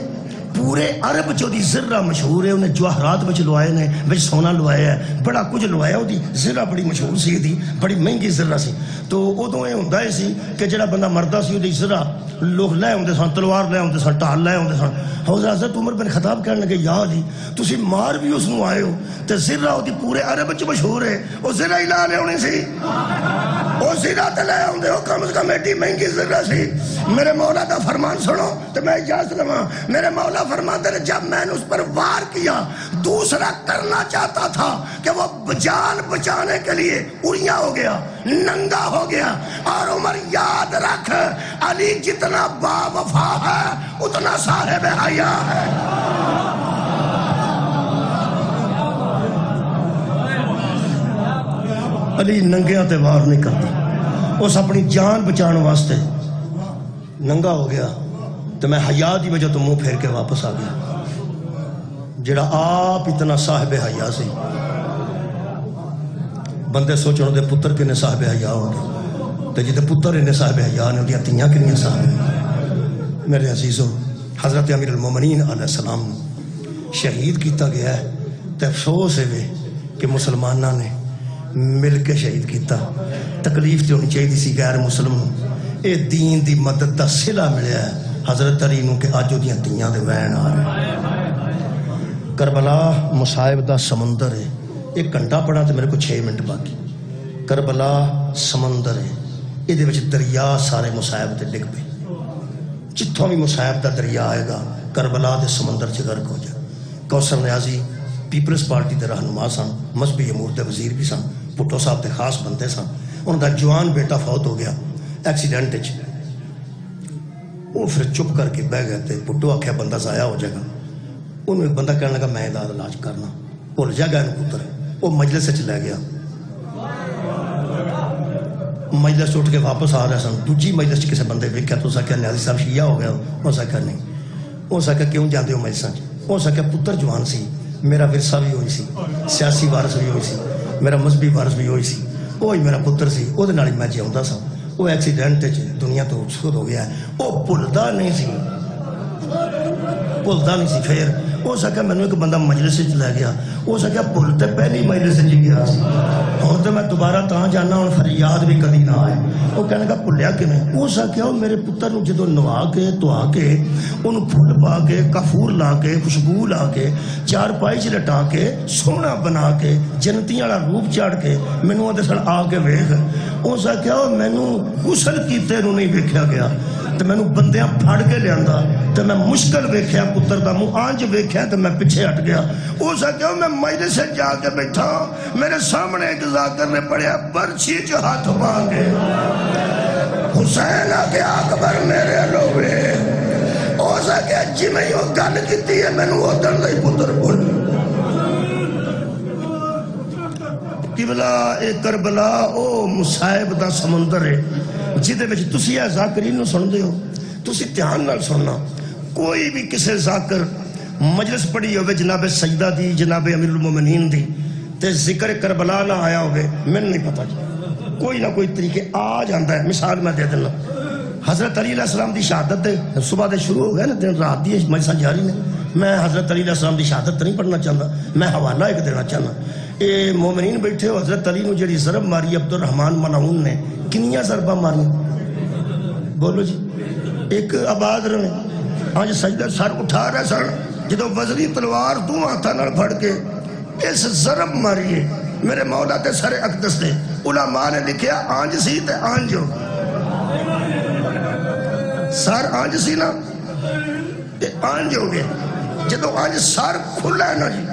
A: پورے عرب چو دی زرہ مشہور ہے، انہیں جواہرات بچ لوائے نے، بچ سونا لوایا ہے، بڑا کچھ لوایا، وہ دی زرہ بڑی مشہور سی دی، بڑی مہنگی زرہ سی۔ تو ادو یہ ہوندہ ہے سی کہ جڑا بندہ مردہ سی وہ دی زرہ لوگ لے ہوندے سن، تلوار لے ہوندے سن، ٹال لے ہوندے سن۔ حضرت عمر بن خطاب کہنے لگے یا علی تسی مار بھی اس نو آئے ہو تے زرہ وہ دی پورے عرب چ مشہور ہے، وہ زرہ ہی لا لے ہونی سی، وہ زرہ تے لے ہوندے ہو، کم از کم ایڈی مہنگی زرہ سی۔ میرے مولا دا فرمان سنو تو میں اجازت لواں۔ میرے مولا فرماتے ہیں جب میں نے اس پر وار کیا، دوسرا کرنا چاہتا تھا کہ وہ جان بچانے کے لیے اڑیاں ہو گیا، ننگا ہو گیا۔ اور عمر یاد رکھ علی جتنا با وفا ہے اتنا صاحب حیا ہے۔ علی ننگیاں تے وار نہیں کرتا، اس اپنی جان بچان واسطے ننگا ہو گیا تو میں حیا دی وجہ تو منہ پھیر کے واپس آ گیا۔ جڑا آپ اتنا صاحب حیا سی، بندے سوچنوں دے پتر کنے صاحب حیا ہو گئے، تے جدے پتر انہیں صاحب حیا نے انہیں تیاں کنیاں صاحب۔ میرے عزیزوں، حضرت امیر المومنین علیہ السلام شہید کیتا گیا ہے، تے افسوس ہے کہ مسلمانہ نے مل کے شہید کیتا۔ تکلیف تے ہونی چاہیے سی غیر مسلم، اے دین دی مدد دا صلہ ملیا ہے حضرت علی نو کہ آج دیاں تیاں دے وین آ رہے۔ کربلا مصائب دا سمندر ہے، ایک گھنٹہ پڑھا تو میرے کو 6 منٹ باقی۔ کربلا سمندر ہے، یہ دے وچ دریا سارے مصائب تے ڈگ پے، جتھوں بھی مصائب دا دریا آئے گا کربلا دے سمندر چ غرق ہو جائے۔ کوثر نیازی پیپلز پارٹی دے رہنما سن، مذہبی امور دے وزیر بھی سن، بھٹو صاحب دے خاص بندے سن۔ ان دا جوان بیٹا فوت ہو گیا ایکسیڈنٹ وچ، وہ پھر چپ کر کے بہ گئے تے بھٹو آکھیا بندہ ضائع ہو جائے گا۔ انہوں ایک بندہ کہنے لگا میں دا علاج کرنا، بھول جا گیا پتر، وہ مجلس وچ لے گیا۔ مجلس اٹھ کے واپس آ رہے سن، دوجی مجلس کسی بندے ویکھیا تو اس آکھیا نیازی صاحب شیعہ ہو گیا؟ اس آکھیا نہیں۔ اس آکھیا کیوں جاندے ہو مجلساں چ؟ اس آکھیا پتر جوان سی، میرا ورثہ بھی ہوئی سی، سیاسی وارث بھی ہوئی سی، میرا مذہبی وارث بھی ہوئی سی، وہی میرا پتر سی، وہ نال میں جیوندا سا، وہ ایکسیڈنٹ دنیا تو رخصت ہو گیا ہے، وہ بھولدا نہیں سی، بھولدا نہیں سی۔ پھر اس آکھیا مینوں ایک بندہ مجلس وچ لے گیا، اس آکھیا بھول تے پہلی مجلس وچ گیا سی، ہن تو میں دوبارہ تاں جانا ہوں فریاد بھی کدی نہ آئے. وہ کہنے کا بھولیا کیویں؟ اس آخیا وہ میرے پتر نو جدو نوا کے دھوا کے انہوں پھول پا کے کافور لا کے خوشبو لا کے چار پائی چ لٹا کے سونا بنا کے جنتی والا روپ چاڑ کے مینوں آدھے سن آ کے ویخ. اس آخیا وہ مینوں غسل کیتے نو نہیں ویکھیا گیا تو مینوں بندیاں پھڑ کے لیا تو میں مشکل ویکھیا پتر دا منہ آنج ویکھیا تو میں پیچھے ہٹ گیا. اس آخیا میں مجلس سے جا کے بیٹھا میرے سامنے ایک ذاکر نے پڑھیا برچھی جو ہاتھ پا کے حسین آکے اکبر میرے لوے. اس آخیا جی میں وہ گل کیتی ہے مینوں ادھر دا ہی پتر بول. قبلہ اے کربلا او مصائب دا سمندر ہے جدے وچ تسی اے ذاکرین نو سن ہو. تسی دھیان نال سننا کوئی بھی کسے ذاکر مجلس پڑھی ہوئے جناب سجدہ دی جناب امیر المومنین دی تے ذکر کربلا نہ آیا ہوئے میں نہیں پتا جی کوئی نہ کوئی طریقے آ جاندہ ہے. مثال میں دے دینا حضرت علی علیہ السلام دی شہادت دے صبح دے شروع ہو گئے نا دن رات دی مجلساں جاری نے. میں حضرت علی علیہ السلام دی شہادت نہیں پڑھنا چاہتا میں حوالہ ایک دینا چاہنا. اے مومنین بیٹھے ہو حضرت علی نو جڑی ضرب ماری عبد الرحمن منعون نے کنیاں ضربہ ماری بولو جی ایک آباد رہے آج سجدہ سر اٹھا رہے سن جدو وزری تلوار دو ہاتھاں نال پھڑ کے اس ضرب ماری میرے مولا تے سر اقدس دے. علماء نے لکھیا آنج سی تے آنج ہو سر آنج سی نا تے آنج ہو گئے. جدو آنج سر کھلا ہے نا جی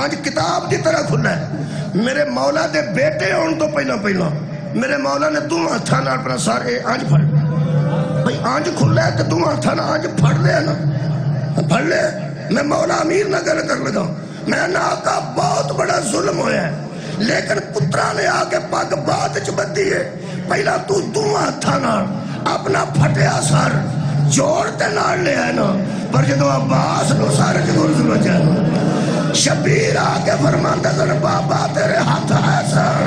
A: آنج کتاب دی طرح کھلا ہے. میرے مولا دے بیٹے ہون تو پہلا میرے مولا نے دو ہاتھاں نال اپنا سر اے آنج پھڑ بھئی آنج کھلا ہے تے دو ہاتھاں نال آنج پھڑ لے نا پھڑ لے. میں مولا امیر نہ گل کر لگا میں نے آقا بہت بڑا ظلم ہویا ہے لیکن پترا نے آ کے پاک بات چ بدی ہے. پہلا تو دو ہاتھاں نال اپنا پھٹیا سر جوڑ تے نال لے آئے نا پر جدو عباس نو سارے جگرز بچے نا شبیر آکے فرماندہ سن بابا تیرے ہاتھ آئے سر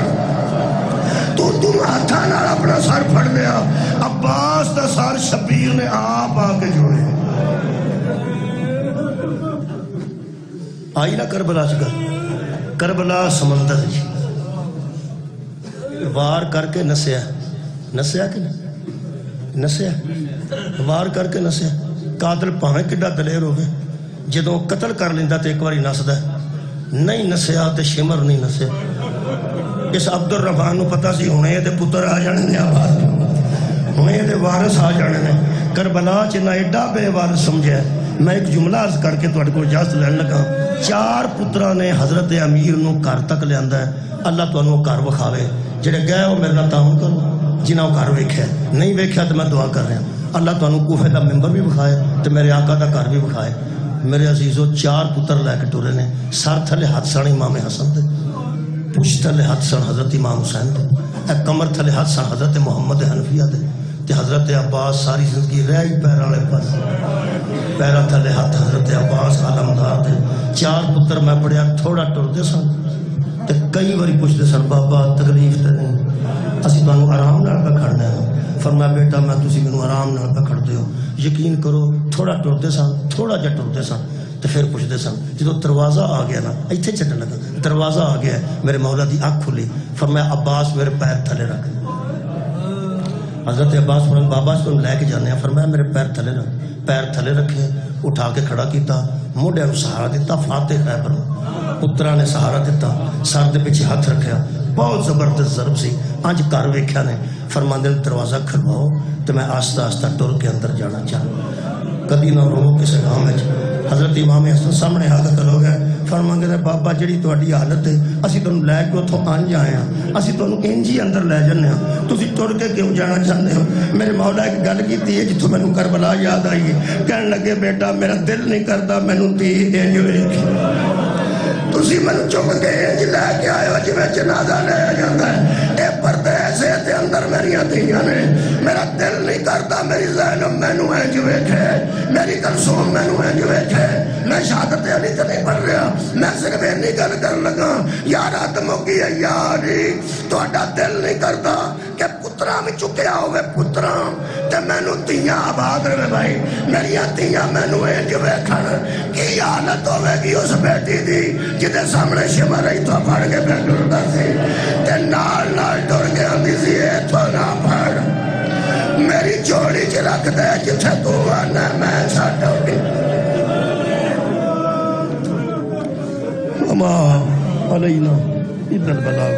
A: تو دو ہاتھاں نال اپنا سر پھڑ لیا. عباس دا سر شبیر نے آپ آکے جوڑے. آئی نا کربلا چکا کربلا سمندر جی وار کر کے نسیا کہ نہیں نسیا وار کر کے نسیا. قاتل پاویں کڈا دلیر ہوگے جدوں قتل کر لیندہ تے ایک باری نسدا نہیں نسیا تے شمر نہیں نسیا. اس عبد الرحمن نو پتہ سی ہونے دے پتر آ جانے نے آباد ہونے دے وارث آ جانے نے. کربلا چ نہ ایڈا بے وارث سمجھا. میں ایک جملہ عرض کر کے تواڈے کول اجازت لین لگا. 4 پتراں نے حضرت امیر نو گھر تک لیندا ہے. اللہ تانوں گھر وکھاوے جڑے گئے ہو میرے نال تعاون کرو جنہاں گھر ویکھیا نہیں ویکھیا تو میں دعا کر رہا اللہ تانوں کوفے دا ممبر بھی وکھائے تے میرے آقا دا گھر بھی وکھائے. میرے عزیزو 4 پتر لے کے ٹرے نے. سر تھلے ہاتھ سن امام حسن دے پوچھ تھلے ہاتھ سن حضرت امام حسین دے کمر تھلے ہاتھ سن حضرت محمد حنفیہ دے تے حضرت عباس ساری زندگی رہ ہی پیراں والے پاس پیراں تھلے ہاتھ حضرت عباس علمدار دے. 4 پتر میں پڑھیا تھوڑا ٹردے سن تے کئی باری پوچھتے سن بابا تکلیف تے نہیں اسی تانوں آرام نال پہ کھڑنا ہے. فرمایا بیٹا میں تسی مینوں آرام نال پہ کھڑ دیو یقین کرو تھوڑا ٹردے سن تھوڑا جا ٹردے سن تے پھر پوچھتے سن جدو دروازہ آ گیا نا ایتھے چٹن لگا دروازہ آ گیا میرے مولا دی آنکھ کھلی. فرمایا عباس میرے پیر تھلے رکھ. حضرت عباس فرمایا بابا اس کو لے کے جانے ہیں. فرمایا میرے پیر تھلے رکھ. پیر تھلے رکھے اٹھا کے کھڑا کیتا موڈے نو سہارا دیتا. فاتح خیبر پترا نے سہارا دیتا سر دے پیچھے ہاتھ رکھیا. بہت زبردست ضرب سی. آج گھر ویکھیا نے فرماندے نے دروازہ کھلواؤ تو میں آہستہ آہستہ ٹر کے اندر جانا چاہوں کدی نہ رو کسی گاؤں میں. حضرت امام حسن سامنے آ کے کھلو گئے. فرماندے نے بابا جڑی تہاڈی حالت ہے اسی تانوں لے کے اتھوں آنج آئے ہیں اسی تانوں انج ہی اندر لے جانے ہاں تسی ٹر کے کیوں جانا چاہتے ہو. میرے مولا ایک گل کیتی ہے جتھوں مینوں کربلا یاد آئی ہے. کہنے لگے بیٹا میرا دل نہیں کرتا مینوں تی انج ویکھی تسی مینوں چک کے انج لے کے آئے ہو جویں جنازہ لے جاندا ہے. اے پردے ایسے تے اندر میریاں دھیاں نے. میرا دل نہیں کرتا میری زینب مینوں انج ویکھے میری کلثوم مینوں انج ویکھے. میں شہادت علی تے نہیں پڑھ رہا میں صرف اینی گل کر لگا یار آدم ہو گئی ہے یاری تہاڈا دل نہیں کرتا کہ پتراں میں چکیا ہوئے پتراں تے مینوں تیاں آباد رہے بھائی میریاں تیاں مینوں انج ویکھن کی حالت ہوئے گی اس بیٹی دی جدے سامنے شمرائی تو پھڑ کے پہ ٹردا سی تے نال نال ٹر کے آندی سی ایتھوں نہ پھڑ میری جوڑی چ رکھ دے جتھے تو آنا میں چھڈ آؤں وما علینا الا البلاغ